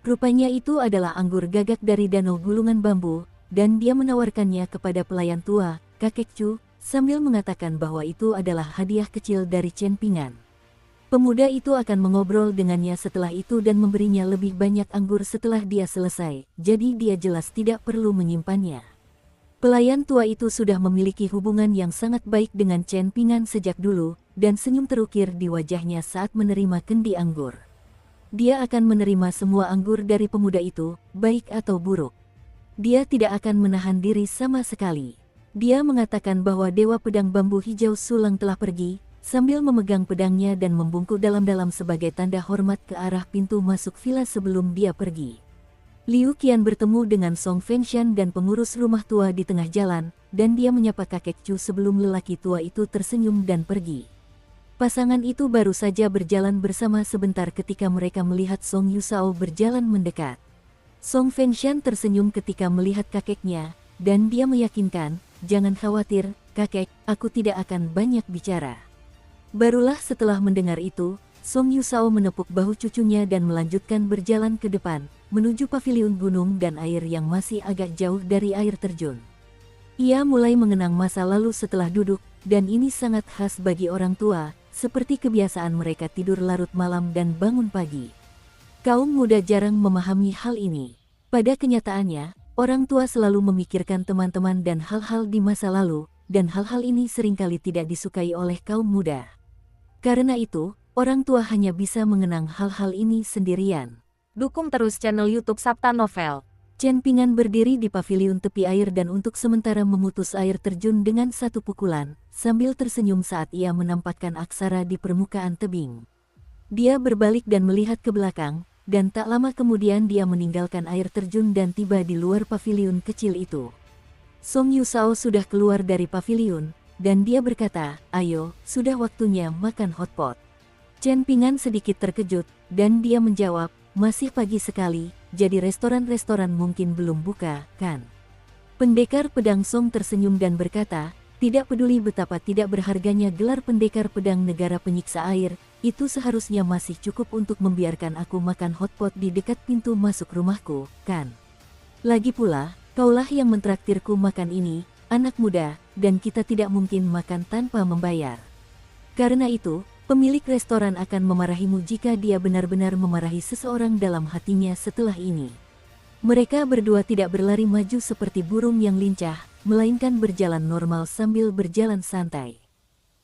Rupanya itu adalah anggur gagak dari danau gulungan bambu, dan dia menawarkannya kepada pelayan tua, kakek Chu, sambil mengatakan bahwa itu adalah hadiah kecil dari Chen Pingan. Pemuda itu akan mengobrol dengannya setelah itu dan memberinya lebih banyak anggur setelah dia selesai, jadi dia jelas tidak perlu menyimpannya. Pelayan tua itu sudah memiliki hubungan yang sangat baik dengan Chen Pingan sejak dulu, dan senyum terukir di wajahnya saat menerima kendi anggur. Dia akan menerima semua anggur dari pemuda itu, baik atau buruk. Dia tidak akan menahan diri sama sekali. Dia mengatakan bahwa Dewa Pedang Bambu Hijau Sulang telah pergi, sambil memegang pedangnya dan membungkuk dalam-dalam sebagai tanda hormat ke arah pintu masuk villa sebelum dia pergi. Liu Qian bertemu dengan Song Fengshan dan pengurus rumah tua di tengah jalan, dan dia menyapa kakek Chu sebelum lelaki tua itu tersenyum dan pergi. Pasangan itu baru saja berjalan bersama sebentar ketika mereka melihat Song Yusao berjalan mendekat. Song Fengshan tersenyum ketika melihat kakeknya, dan dia meyakinkan, "Jangan khawatir, kakek, aku tidak akan banyak bicara." Barulah setelah mendengar itu, Song Yusao menepuk bahu cucunya dan melanjutkan berjalan ke depan, menuju paviliun gunung dan air yang masih agak jauh dari air terjun. Ia mulai mengenang masa lalu setelah duduk, dan ini sangat khas bagi orang tua, seperti kebiasaan mereka tidur larut malam dan bangun pagi. Kaum muda jarang memahami hal ini. Pada kenyataannya, orang tua selalu memikirkan teman-teman dan hal-hal di masa lalu, dan hal-hal ini seringkali tidak disukai oleh kaum muda. Karena itu, orang tua hanya bisa mengenang hal-hal ini sendirian. Dukung terus channel YouTube Sabta Novel. Chen Pingan berdiri di paviliun tepi air dan untuk sementara memutus air terjun dengan satu pukulan, sambil tersenyum saat ia menampakkan aksara di permukaan tebing. Dia berbalik dan melihat ke belakang, dan tak lama kemudian dia meninggalkan air terjun dan tiba di luar paviliun kecil itu. Song Yusao sudah keluar dari paviliun, dan dia berkata, "Ayo, sudah waktunya makan hotpot." Chen Pingan sedikit terkejut, dan dia menjawab, "Masih pagi sekali, jadi restoran-restoran mungkin belum buka, kan?" Pendekar pedang Song tersenyum dan berkata, "Tidak peduli betapa tidak berharganya gelar pendekar pedang negara penyiksa air, itu seharusnya masih cukup untuk membiarkan aku makan hotpot di dekat pintu masuk rumahku, kan? Lagi pula, kaulah yang mentraktirku makan ini, anak muda, dan kita tidak mungkin makan tanpa membayar. Karena itu, pemilik restoran akan memarahimu jika dia benar-benar memarahi seseorang dalam hatinya setelah ini." Mereka berdua tidak berlari maju seperti burung yang lincah, melainkan berjalan normal sambil berjalan santai.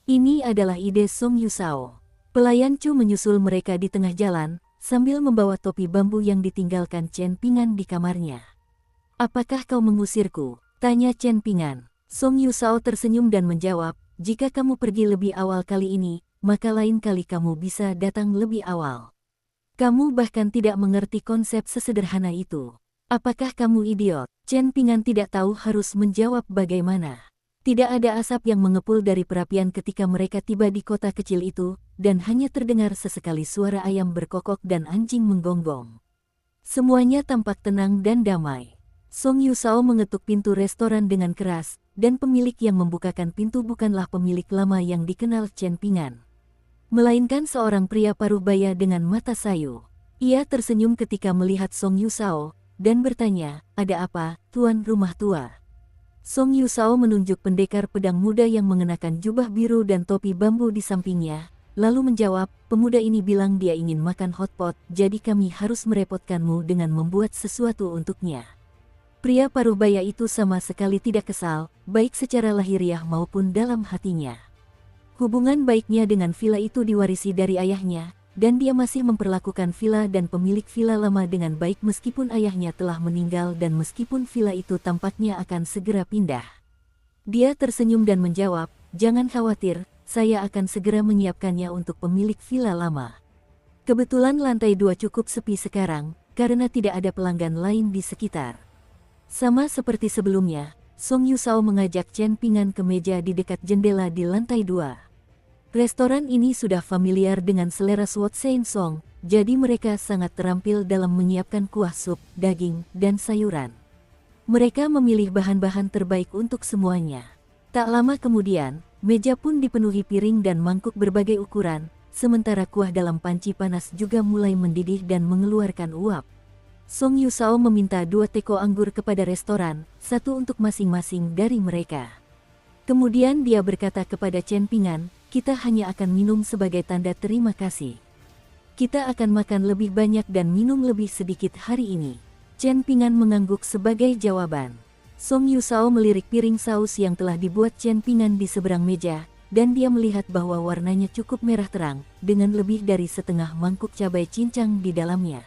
Ini adalah ide Song Yusao. Pelayan Chu menyusul mereka di tengah jalan, sambil membawa topi bambu yang ditinggalkan Chen Pingan di kamarnya. "Apakah kau mengusirku?" Tanya Chen Pingan. Song Yusao tersenyum dan menjawab, jika kamu pergi lebih awal kali ini, maka lain kali kamu bisa datang lebih awal. Kamu bahkan tidak mengerti konsep sesederhana itu. Apakah kamu idiot? Chen Pingan tidak tahu harus menjawab bagaimana. Tidak ada asap yang mengepul dari perapian ketika mereka tiba di kota kecil itu, dan hanya terdengar sesekali suara ayam berkokok dan anjing menggonggong. Semuanya tampak tenang dan damai. Song Yusao mengetuk pintu restoran dengan keras, dan pemilik yang membukakan pintu bukanlah pemilik lama yang dikenal Chen Pingan, melainkan seorang pria paruh baya dengan mata sayu. Ia tersenyum ketika melihat Song Yusao, dan bertanya, ada apa, tuan rumah tua? Song Yusao menunjuk pendekar pedang muda yang mengenakan jubah biru dan topi bambu di sampingnya, lalu menjawab, pemuda ini bilang dia ingin makan hotpot, jadi kami harus merepotkanmu dengan membuat sesuatu untuknya. Pria paruh baya itu sama sekali tidak kesal, baik secara lahiriah maupun dalam hatinya. Hubungan baiknya dengan villa itu diwarisi dari ayahnya, dan dia masih memperlakukan villa dan pemilik villa lama dengan baik meskipun ayahnya telah meninggal dan meskipun villa itu tampaknya akan segera pindah. Dia tersenyum dan menjawab, jangan khawatir, saya akan segera menyiapkannya untuk pemilik villa lama. Kebetulan lantai 2 cukup sepi sekarang, karena tidak ada pelanggan lain di sekitar. Sama seperti sebelumnya, Song Yusao mengajak Chen Pingan ke meja di dekat jendela di lantai 2. Restoran ini sudah familiar dengan selera Swat Sein Song, jadi mereka sangat terampil dalam menyiapkan kuah sup, daging, dan sayuran. Mereka memilih bahan-bahan terbaik untuk semuanya. Tak lama kemudian, meja pun dipenuhi piring dan mangkuk berbagai ukuran, sementara kuah dalam panci panas juga mulai mendidih dan mengeluarkan uap. Song Yusao meminta 2 teko anggur kepada restoran, 1 untuk masing-masing dari mereka. Kemudian dia berkata kepada Chen Pingan, kita hanya akan minum sebagai tanda terima kasih. Kita akan makan lebih banyak dan minum lebih sedikit hari ini. Chen Pingan mengangguk sebagai jawaban. Song Yusao melirik piring saus yang telah dibuat Chen Pingan di seberang meja, dan dia melihat bahwa warnanya cukup merah terang, dengan lebih dari setengah mangkuk cabai cincang di dalamnya.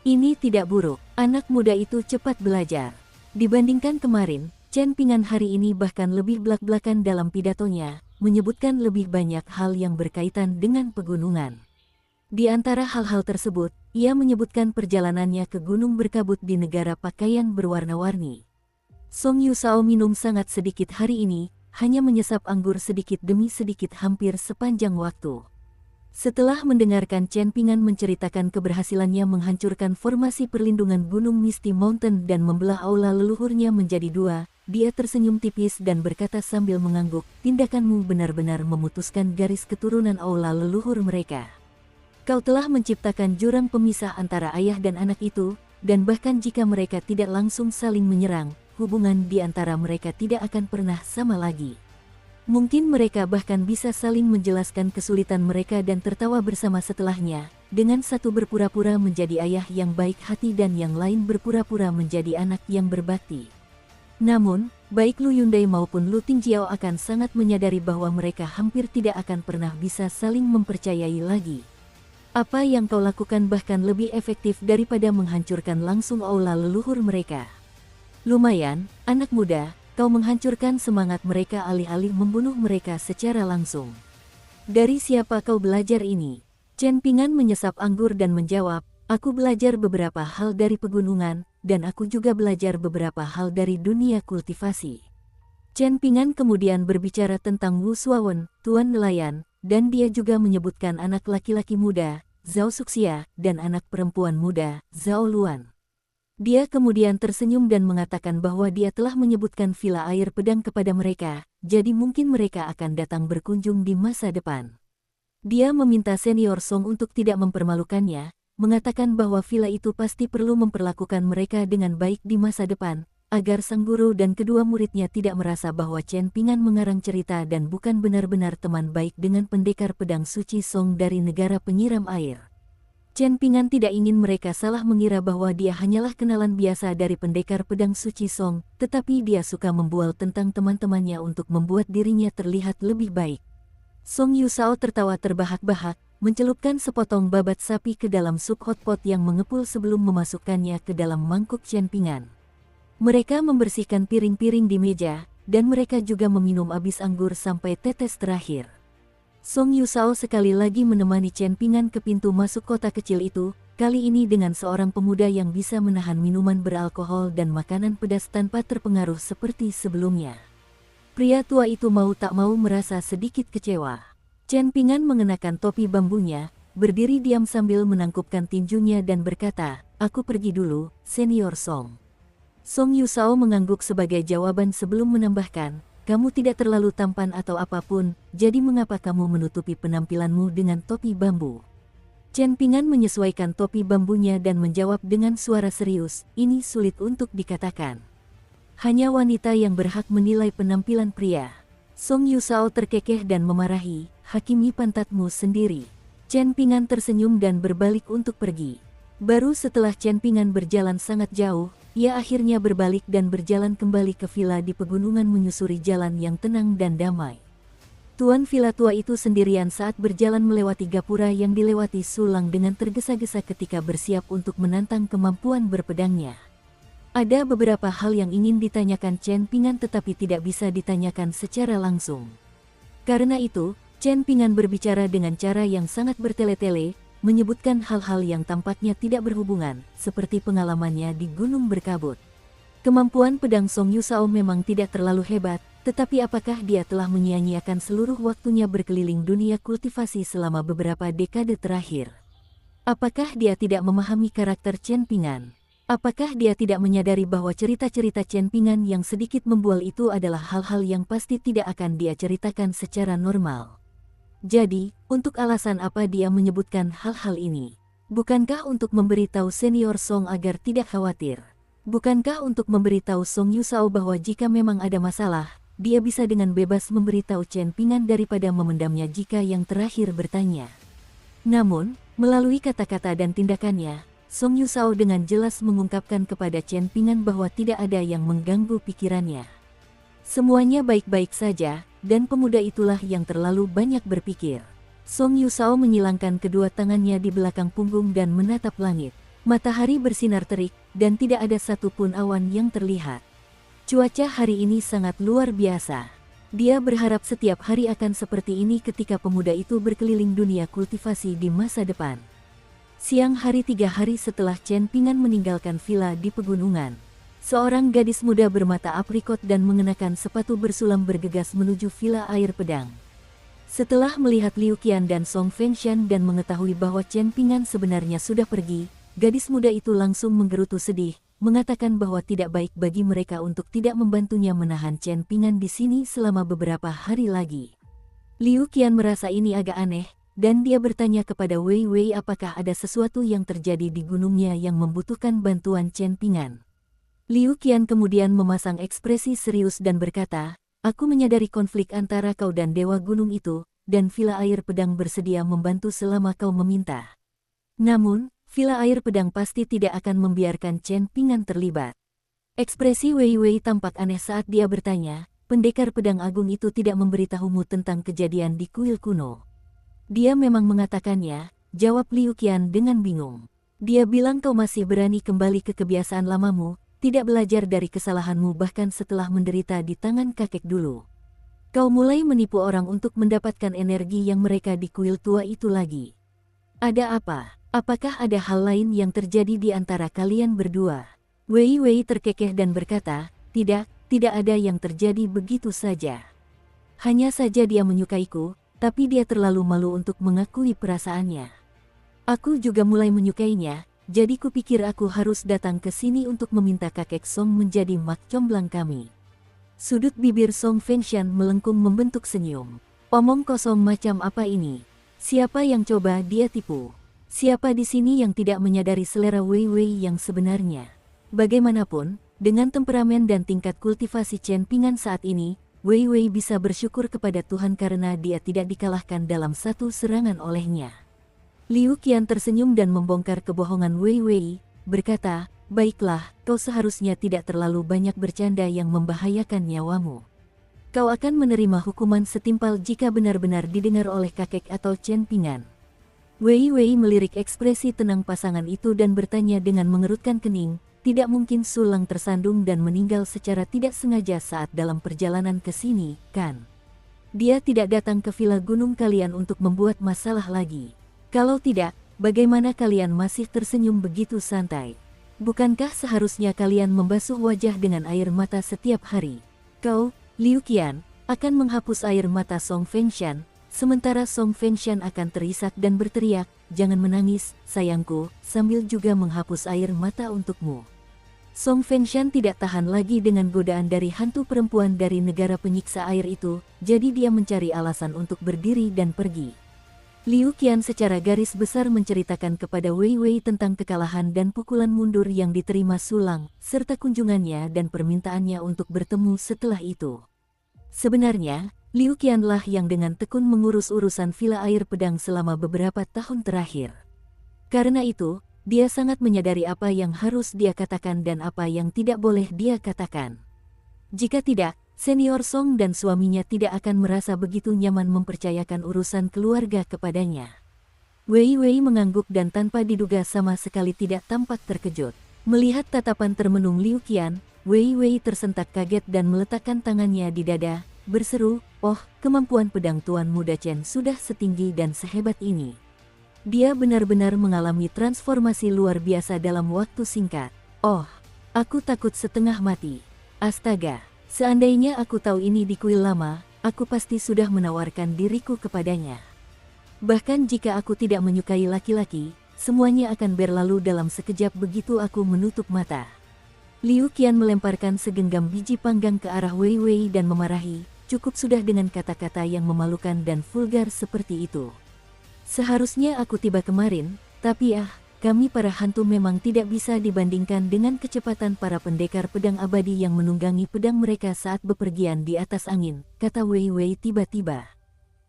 Ini tidak buruk, anak muda itu cepat belajar. Dibandingkan kemarin, Chen Pingan hari ini bahkan lebih blak-blakan dalam pidatonya, menyebutkan lebih banyak hal yang berkaitan dengan pegunungan. Di antara hal-hal tersebut, ia menyebutkan perjalanannya ke gunung berkabut di negara pakaian berwarna-warni. Song Yusao minum sangat sedikit hari ini, hanya menyesap anggur sedikit demi sedikit hampir sepanjang waktu. Setelah mendengarkan Chen Pingan menceritakan keberhasilannya menghancurkan formasi perlindungan Gunung Misty Mountain dan membelah aula leluhurnya menjadi 2, dia tersenyum tipis dan berkata sambil mengangguk, tindakanmu benar-benar memutuskan garis keturunan aula leluhur mereka. Kau telah menciptakan jurang pemisah antara ayah dan anak itu, dan bahkan jika mereka tidak langsung saling menyerang, hubungan di antara mereka tidak akan pernah sama lagi. Mungkin mereka bahkan bisa saling menjelaskan kesulitan mereka dan tertawa bersama setelahnya, dengan satu berpura-pura menjadi ayah yang baik hati dan yang lain berpura-pura menjadi anak yang berbakti. Namun, baik Lu Yundai maupun Lu Tingjiao akan sangat menyadari bahwa mereka hampir tidak akan pernah bisa saling mempercayai lagi. Apa yang kau lakukan bahkan lebih efektif daripada menghancurkan langsung aula leluhur mereka. Lumayan, anak muda. Kau menghancurkan semangat mereka alih-alih membunuh mereka secara langsung. Dari siapa kau belajar ini? Chen Pingan menyesap anggur dan menjawab, aku belajar beberapa hal dari pegunungan, dan aku juga belajar beberapa hal dari dunia kultivasi. Chen Pingan kemudian berbicara tentang Wu Suawen, tuan nelayan, dan dia juga menyebutkan anak laki-laki muda, Zhao Suxia, dan anak perempuan muda, Zhao Luan. Dia kemudian tersenyum dan mengatakan bahwa dia telah menyebutkan villa air pedang kepada mereka, jadi mungkin mereka akan datang berkunjung di masa depan. Dia meminta senior Song untuk tidak mempermalukannya, mengatakan bahwa villa itu pasti perlu memperlakukan mereka dengan baik di masa depan, agar sang guru dan kedua muridnya tidak merasa bahwa Chen Pingan mengarang cerita dan bukan benar-benar teman baik dengan pendekar pedang suci Song dari negara penyiram air. Chen Pingan tidak ingin mereka salah mengira bahwa dia hanyalah kenalan biasa dari pendekar pedang suci Song, tetapi dia suka membual tentang teman-temannya untuk membuat dirinya terlihat lebih baik. Song Yusao tertawa terbahak-bahak, mencelupkan sepotong babat sapi ke dalam sup hotpot yang mengepul sebelum memasukkannya ke dalam mangkuk Chen Pingan. Mereka membersihkan piring-piring di meja, dan mereka juga meminum abis anggur sampai tetes terakhir. Song Yusao sekali lagi menemani Chen Ping'an ke pintu masuk kota kecil itu, kali ini dengan seorang pemuda yang bisa menahan minuman beralkohol dan makanan pedas tanpa terpengaruh seperti sebelumnya. Pria tua itu mau tak mau merasa sedikit kecewa. Chen Ping'an mengenakan topi bambunya, berdiri diam sambil menangkupkan tinjunya dan berkata, "Aku pergi dulu, Senior Song." Song Yusao mengangguk sebagai jawaban sebelum menambahkan, "Kamu tidak terlalu tampan atau apapun, jadi mengapa kamu menutupi penampilanmu dengan topi bambu?" Chen Ping'an menyesuaikan topi bambunya dan menjawab dengan suara serius, "Ini sulit untuk dikatakan. Hanya wanita yang berhak menilai penampilan pria." Song Yusao terkekeh dan memarahi, "Hakimi pantatmu sendiri." Chen Ping'an tersenyum dan berbalik untuk pergi. Baru setelah Chen Ping'an berjalan sangat jauh, ia akhirnya berbalik dan berjalan kembali ke villa di pegunungan menyusuri jalan yang tenang dan damai. Tuan villa tua itu sendirian saat berjalan melewati gapura yang dilewati sulang dengan tergesa-gesa ketika bersiap untuk menantang kemampuan berpedangnya. Ada beberapa hal yang ingin ditanyakan Chen Ping'an tetapi tidak bisa ditanyakan secara langsung. Karena itu, Chen Ping'an berbicara dengan cara yang sangat bertele-tele, menyebutkan hal-hal yang tampaknya tidak berhubungan, seperti pengalamannya di Gunung Berkabut. Kemampuan pedang Song Yusao memang tidak terlalu hebat, tetapi apakah dia telah menyia-nyiakan seluruh waktunya berkeliling dunia kultivasi selama beberapa dekade terakhir? Apakah dia tidak memahami karakter Chen Ping'an? Apakah dia tidak menyadari bahwa cerita-cerita Chen Ping'an yang sedikit membual itu adalah hal-hal yang pasti tidak akan dia ceritakan secara normal? Jadi, untuk alasan apa dia menyebutkan hal-hal ini? Bukankah untuk memberitahu Senior Song agar tidak khawatir? Bukankah untuk memberitahu Song Yusao bahwa jika memang ada masalah, dia bisa dengan bebas memberitahu Chen Ping'an daripada memendamnya jika yang terakhir bertanya? Namun, melalui kata-kata dan tindakannya, Song Yusao dengan jelas mengungkapkan kepada Chen Ping'an bahwa tidak ada yang mengganggu pikirannya. Semuanya baik-baik saja, dan pemuda itulah yang terlalu banyak berpikir. Song Yusao menyilangkan kedua tangannya di belakang punggung dan menatap langit. Matahari bersinar terik, dan tidak ada satupun awan yang terlihat. Cuaca hari ini sangat luar biasa. Dia berharap setiap hari akan seperti ini ketika pemuda itu berkeliling dunia kultivasi di masa depan. Siang hari 3 hari setelah Chen Ping'an meninggalkan villa di pegunungan, seorang gadis muda bermata aprikot dan mengenakan sepatu bersulam bergegas menuju villa air pedang. Setelah melihat Liu Qian dan Song Fengshan dan mengetahui bahwa Chen Ping'an sebenarnya sudah pergi, gadis muda itu langsung menggerutu sedih, mengatakan bahwa tidak baik bagi mereka untuk tidak membantunya menahan Chen Ping'an di sini selama beberapa hari lagi. Liu Qian merasa ini agak aneh, dan dia bertanya kepada Wei Wei apakah ada sesuatu yang terjadi di gunungnya yang membutuhkan bantuan Chen Ping'an. Liu Qian kemudian memasang ekspresi serius dan berkata, "Aku menyadari konflik antara kau dan Dewa Gunung itu, dan Villa Air Pedang bersedia membantu selama kau meminta. Namun, Villa Air Pedang pasti tidak akan membiarkan Chen Ping'an terlibat." Ekspresi Wei Wei tampak aneh saat dia bertanya, "Pendekar pedang agung itu tidak memberitahumu tentang kejadian di kuil kuno?" "Dia memang mengatakannya," jawab Liu Qian dengan bingung. "Dia bilang kau masih berani kembali ke kebiasaan lamamu, tidak belajar dari kesalahanmu bahkan setelah menderita di tangan kakek dulu. Kau mulai menipu orang untuk mendapatkan energi yang mereka di kuil tua itu lagi. Ada apa? Apakah ada hal lain yang terjadi di antara kalian berdua?" Wei Wei terkekeh dan berkata, tidak ada yang terjadi begitu saja. Hanya saja dia menyukaiku, tapi dia terlalu malu untuk mengakui perasaannya. Aku juga mulai menyukainya, jadi kupikir aku harus datang ke sini untuk meminta kakek Song menjadi mak comblang kami." Sudut bibir Song Fengshan melengkung membentuk senyum. "Omong kosong macam apa ini? Siapa yang coba dia tipu? Siapa di sini yang tidak menyadari selera Wei Wei yang sebenarnya?" Bagaimanapun, dengan temperamen dan tingkat kultivasi Chen Ping'an saat ini, Wei Wei bisa bersyukur kepada Tuhan karena dia tidak dikalahkan dalam satu serangan olehnya. Liu Qian tersenyum dan membongkar kebohongan Wei Wei, berkata, "Baiklah, kau seharusnya tidak terlalu banyak bercanda yang membahayakan nyawamu. Kau akan menerima hukuman setimpal jika benar-benar didengar oleh kakek atau Chen Ping'an." Wei Wei melirik ekspresi tenang pasangan itu dan bertanya dengan mengerutkan kening, tidak mungkin Sulang tersandung dan meninggal secara tidak sengaja saat dalam perjalanan ke sini, kan? Dia tidak datang ke villa gunung kalian untuk membuat masalah lagi. Kalau tidak, bagaimana kalian masih tersenyum begitu santai? Bukankah seharusnya kalian membasuh wajah dengan air mata setiap hari? Kau, Liu Qian, akan menghapus air mata Song Fengshan, sementara Song Fengshan akan terisak dan berteriak, "Jangan menangis, sayangku," sambil juga menghapus air mata untukmu. Song Fengshan tidak tahan lagi dengan godaan dari hantu perempuan dari negara penyiksa air itu, jadi dia mencari alasan untuk berdiri dan pergi. Liu Qian secara garis besar menceritakan kepada Wei Wei tentang kekalahan dan pukulan mundur yang diterima Sulang, serta kunjungannya dan permintaannya untuk bertemu setelah itu. Sebenarnya, Liu Qianlah yang dengan tekun mengurus urusan villa air pedang selama beberapa tahun terakhir. Karena itu, dia sangat menyadari apa yang harus dia katakan dan apa yang tidak boleh dia katakan. Jika tidak, Senior Song dan suaminya tidak akan merasa begitu nyaman mempercayakan urusan keluarga kepadanya. Wei Wei mengangguk dan tanpa diduga sama sekali tidak tampak terkejut. Melihat tatapan termenung Liu Qian, Wei Wei tersentak kaget dan meletakkan tangannya di dada, berseru, "Oh, kemampuan pedang Tuan Muda Chen sudah setinggi dan sehebat ini. Dia benar-benar mengalami transformasi luar biasa dalam waktu singkat. Oh, aku takut setengah mati. Astaga, seandainya aku tahu ini di kuil lama, aku pasti sudah menawarkan diriku kepadanya. Bahkan jika aku tidak menyukai laki-laki, semuanya akan berlalu dalam sekejap begitu aku menutup mata." Liu Qian melemparkan segenggam biji panggang ke arah Wei Wei dan memarahi, "Cukup sudah dengan kata-kata yang memalukan dan vulgar seperti itu. Seharusnya aku tiba kemarin, tapi kami para hantu memang tidak bisa dibandingkan dengan kecepatan para pendekar pedang abadi yang menunggangi pedang mereka saat bepergian di atas angin," kata Wei Wei tiba-tiba.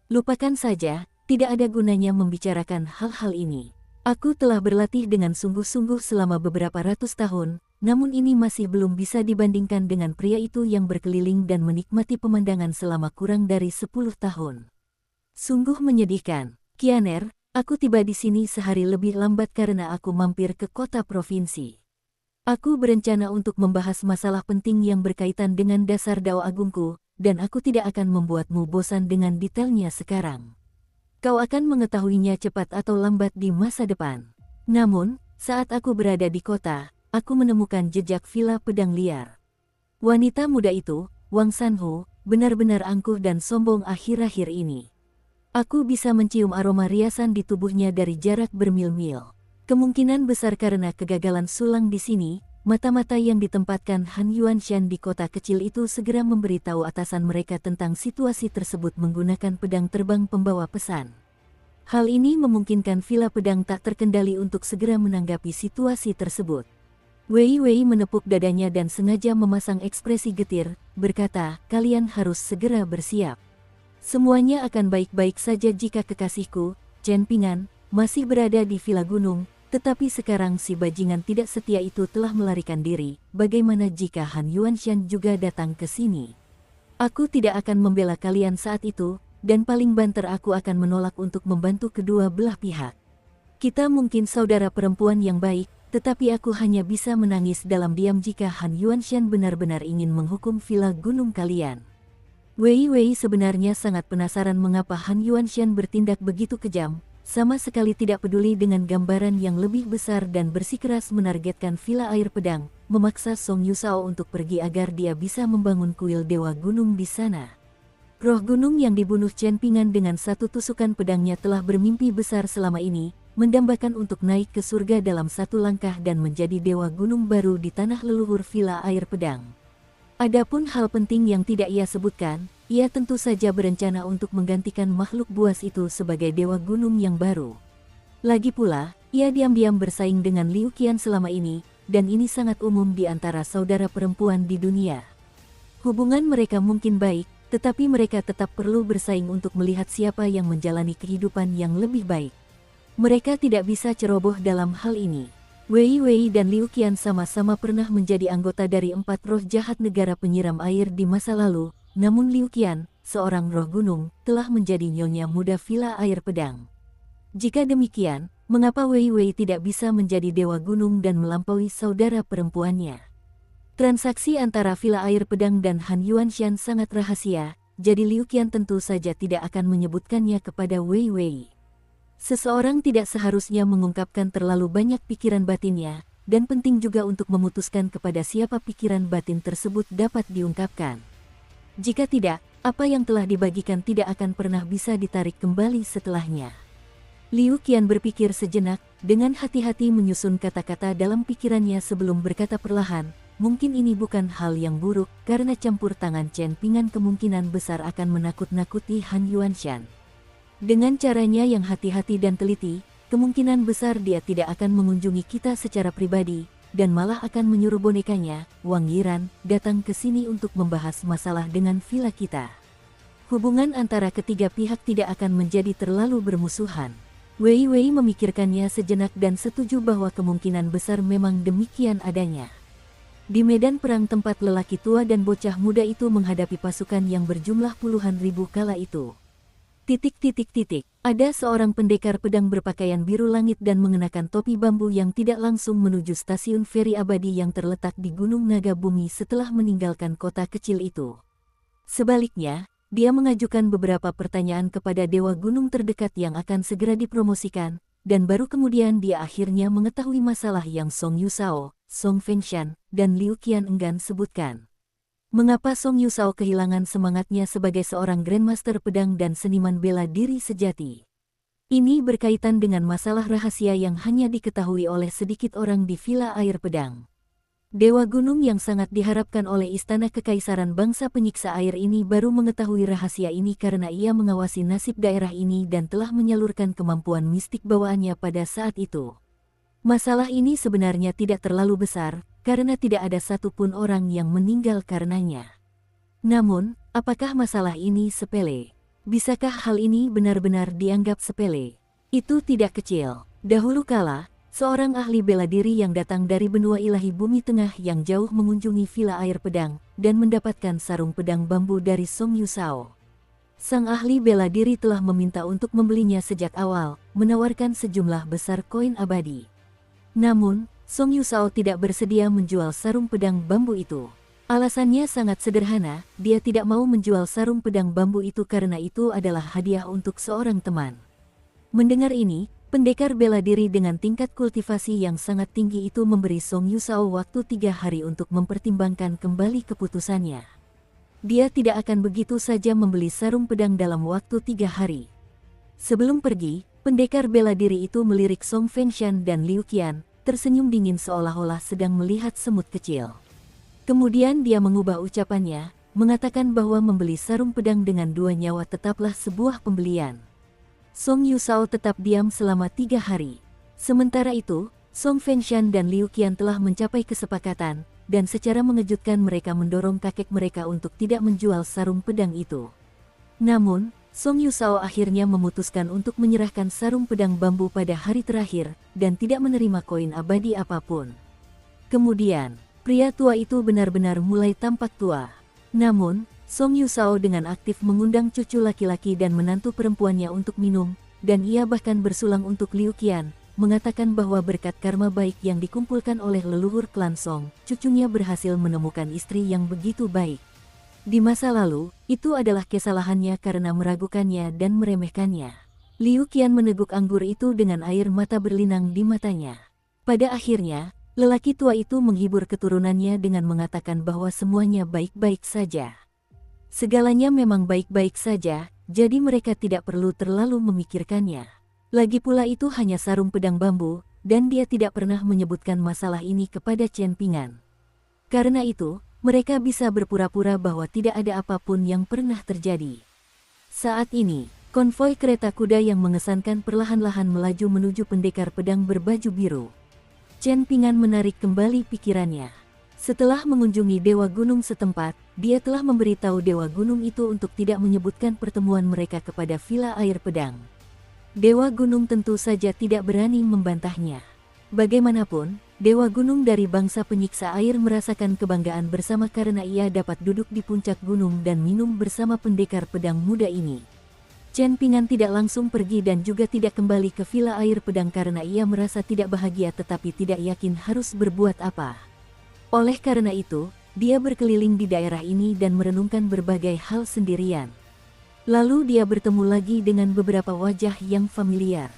"Lupakan saja, tidak ada gunanya membicarakan hal-hal ini. Aku telah berlatih dengan sungguh-sungguh selama beberapa ratus tahun, namun ini masih belum bisa dibandingkan dengan pria itu yang berkeliling dan menikmati pemandangan selama kurang dari 10 tahun. Sungguh menyedihkan. Qianer, aku tiba di sini sehari lebih lambat karena aku mampir ke kota provinsi. Aku berencana untuk membahas masalah penting yang berkaitan dengan dasar Dao Agungku, dan aku tidak akan membuatmu bosan dengan detailnya sekarang. Kau akan mengetahuinya cepat atau lambat di masa depan. Namun, saat aku berada di kota, aku menemukan jejak villa pedang liar. Wanita muda itu, Wang Sanhu, benar-benar angkuh dan sombong akhir-akhir ini. Aku bisa mencium aroma riasan di tubuhnya dari jarak bermil-mil. Kemungkinan besar karena kegagalan Sulang di sini, mata-mata yang ditempatkan Han Yuanshan di kota kecil itu segera memberitahu atasan mereka tentang situasi tersebut menggunakan pedang terbang pembawa pesan. Hal ini memungkinkan villa pedang tak terkendali untuk segera menanggapi situasi tersebut. Wei Wei menepuk dadanya dan sengaja memasang ekspresi getir, berkata, "Kalian harus segera bersiap. Semuanya akan baik-baik saja jika kekasihku, Chen Pingan, masih berada di villa gunung, tetapi sekarang si bajingan tidak setia itu telah melarikan diri. Bagaimana jika Han Yuanshan juga datang ke sini? Aku tidak akan membela kalian saat itu, dan paling banter aku akan menolak untuk membantu kedua belah pihak. Kita mungkin saudara perempuan yang baik, tetapi aku hanya bisa menangis dalam diam jika Han Yuanshan benar-benar ingin menghukum villa gunung kalian." Wei Wei sebenarnya sangat penasaran mengapa Han Yuanshan bertindak begitu kejam, sama sekali tidak peduli dengan gambaran yang lebih besar dan bersikeras menargetkan villa air pedang, memaksa Song Yusao untuk pergi agar dia bisa membangun kuil Dewa Gunung di sana. Roh gunung yang dibunuh Chen Pingan dengan satu tusukan pedangnya telah bermimpi besar selama ini, mendambakan untuk naik ke surga dalam satu langkah dan menjadi Dewa Gunung baru di tanah leluhur villa air pedang. Adapun hal penting yang tidak ia sebutkan, ia tentu saja berencana untuk menggantikan makhluk buas itu sebagai Dewa Gunung yang baru. Lagi pula, ia diam-diam bersaing dengan Liu Qian selama ini, dan ini sangat umum di antara saudara perempuan di dunia. Hubungan mereka mungkin baik, tetapi mereka tetap perlu bersaing untuk melihat siapa yang menjalani kehidupan yang lebih baik. Mereka tidak bisa ceroboh dalam hal ini. Wei Wei dan Liu Qian sama-sama pernah menjadi anggota dari 4 roh jahat negara penyiram air di masa lalu, namun Liu Qian, seorang roh gunung, telah menjadi nyonya muda villa air pedang. Jika demikian, Mengapa Wei Wei tidak bisa menjadi dewa gunung dan melampaui saudara perempuannya? Transaksi antara Villa Air Pedang dan Han Yuanshan sangat rahasia, jadi Liu Qian tentu saja tidak akan menyebutkannya kepada Wei Wei. Seseorang tidak seharusnya mengungkapkan terlalu banyak pikiran batinnya, dan penting juga untuk memutuskan kepada siapa pikiran batin tersebut dapat diungkapkan. Jika tidak, apa yang telah dibagikan tidak akan pernah bisa ditarik kembali setelahnya. Liu Qian berpikir sejenak, dengan hati-hati menyusun kata-kata dalam pikirannya sebelum berkata perlahan, mungkin ini bukan hal yang buruk, karena campur tangan Chen Ping'an kemungkinan besar akan menakut-nakuti Han Yuanshan. Dengan caranya yang hati-hati dan teliti, kemungkinan besar dia tidak akan mengunjungi kita secara pribadi, dan malah akan menyuruh bonekanya, Wang Yiran, datang ke sini untuk membahas masalah dengan villa kita. Hubungan antara ketiga pihak tidak akan menjadi terlalu bermusuhan. Wei Wei memikirkannya sejenak dan setuju bahwa kemungkinan besar memang demikian adanya. Di medan perang tempat lelaki tua dan bocah muda itu menghadapi pasukan yang berjumlah puluhan ribu kala itu. Ada seorang pendekar pedang berpakaian biru langit dan mengenakan topi bambu yang tidak langsung menuju stasiun feri abadi yang terletak di Gunung Naga Bumi setelah meninggalkan kota kecil itu. Sebaliknya, dia mengajukan beberapa pertanyaan kepada dewa gunung terdekat yang akan segera dipromosikan, dan baru kemudian dia akhirnya mengetahui masalah yang Song Yusao, Song Fengshan, dan Liu Qian enggan sebutkan. Mengapa Song Yusao kehilangan semangatnya sebagai seorang Grandmaster pedang dan seniman bela diri sejati? Ini berkaitan dengan masalah rahasia yang hanya diketahui oleh sedikit orang di Villa Air Pedang. Dewa gunung yang sangat diharapkan oleh istana kekaisaran bangsa penyiksa air ini baru mengetahui rahasia ini karena ia mengawasi nasib daerah ini dan telah menyalurkan kemampuan mistik bawaannya pada saat itu. Masalah ini sebenarnya tidak terlalu besar, karena tidak ada satupun orang yang meninggal karenanya. Namun, apakah masalah ini sepele? Bisakah hal ini benar-benar dianggap sepele? Itu tidak kecil. Dahulu kala, seorang ahli bela diri yang datang dari benua ilahi bumi tengah yang jauh mengunjungi Villa Air Pedang, dan mendapatkan sarung pedang bambu dari Song Yusao. Sang ahli bela diri telah meminta untuk membelinya sejak awal, menawarkan sejumlah besar koin abadi. Namun, Song Yusao tidak bersedia menjual sarung pedang bambu itu. Alasannya sangat sederhana, dia tidak mau menjual sarung pedang bambu itu karena itu adalah hadiah untuk seorang teman. Mendengar ini, pendekar bela diri dengan tingkat kultivasi yang sangat tinggi itu memberi Song Yusao waktu 3 hari untuk mempertimbangkan kembali keputusannya. Dia tidak akan begitu saja membeli sarung pedang dalam waktu 3 hari. Sebelum pergi, pendekar bela diri itu melirik Song Fengshan dan Liu Qian, tersenyum dingin seolah-olah sedang melihat semut kecil. Kemudian dia mengubah ucapannya, mengatakan bahwa membeli sarung pedang dengan 2 nyawa tetaplah sebuah pembelian. Song Yusao tetap diam selama 3 hari. Sementara itu, Song Fengshan dan Liu Qian telah mencapai kesepakatan, dan secara mengejutkan mereka mendorong kakek mereka untuk tidak menjual sarung pedang itu. Namun, Song Yusao akhirnya memutuskan untuk menyerahkan sarung pedang bambu pada hari terakhir, dan tidak menerima koin abadi apapun. Kemudian, pria tua itu benar-benar mulai tampak tua. Namun, Song Yusao dengan aktif mengundang cucu laki-laki dan menantu perempuannya untuk minum, dan ia bahkan bersulang untuk Liu Qian, mengatakan bahwa berkat karma baik yang dikumpulkan oleh leluhur klan Song, cucunya berhasil menemukan istri yang begitu baik. Di masa lalu, itu adalah kesalahannya karena meragukannya dan meremehkannya. Liu Qian meneguk anggur itu dengan air mata berlinang di matanya. Pada akhirnya, lelaki tua itu menghibur keturunannya dengan mengatakan bahwa semuanya baik-baik saja. Segalanya memang baik-baik saja, jadi mereka tidak perlu terlalu memikirkannya. Lagi pula itu hanya sarung pedang bambu, dan dia tidak pernah menyebutkan masalah ini kepada Chen Ping'an. Karena itu, mereka bisa berpura-pura bahwa tidak ada apapun yang pernah terjadi. Saat ini, konvoi kereta kuda yang mengesankan perlahan-lahan melaju menuju pendekar pedang berbaju biru. Chen Ping'an menarik kembali pikirannya. Setelah mengunjungi Dewa Gunung setempat, dia telah memberitahu Dewa Gunung itu untuk tidak menyebutkan pertemuan mereka kepada Villa Air Pedang. Dewa Gunung tentu saja tidak berani membantahnya. Bagaimanapun, Dewa Gunung dari bangsa penyiksa air merasakan kebanggaan bersama karena ia dapat duduk di puncak gunung dan minum bersama pendekar pedang muda ini. Chen Pingan tidak langsung pergi dan juga tidak kembali ke Villa Air Pedang karena ia merasa tidak bahagia tetapi tidak yakin harus berbuat apa. Oleh karena itu, dia berkeliling di daerah ini dan merenungkan berbagai hal sendirian. Lalu dia bertemu lagi dengan beberapa wajah yang familiar.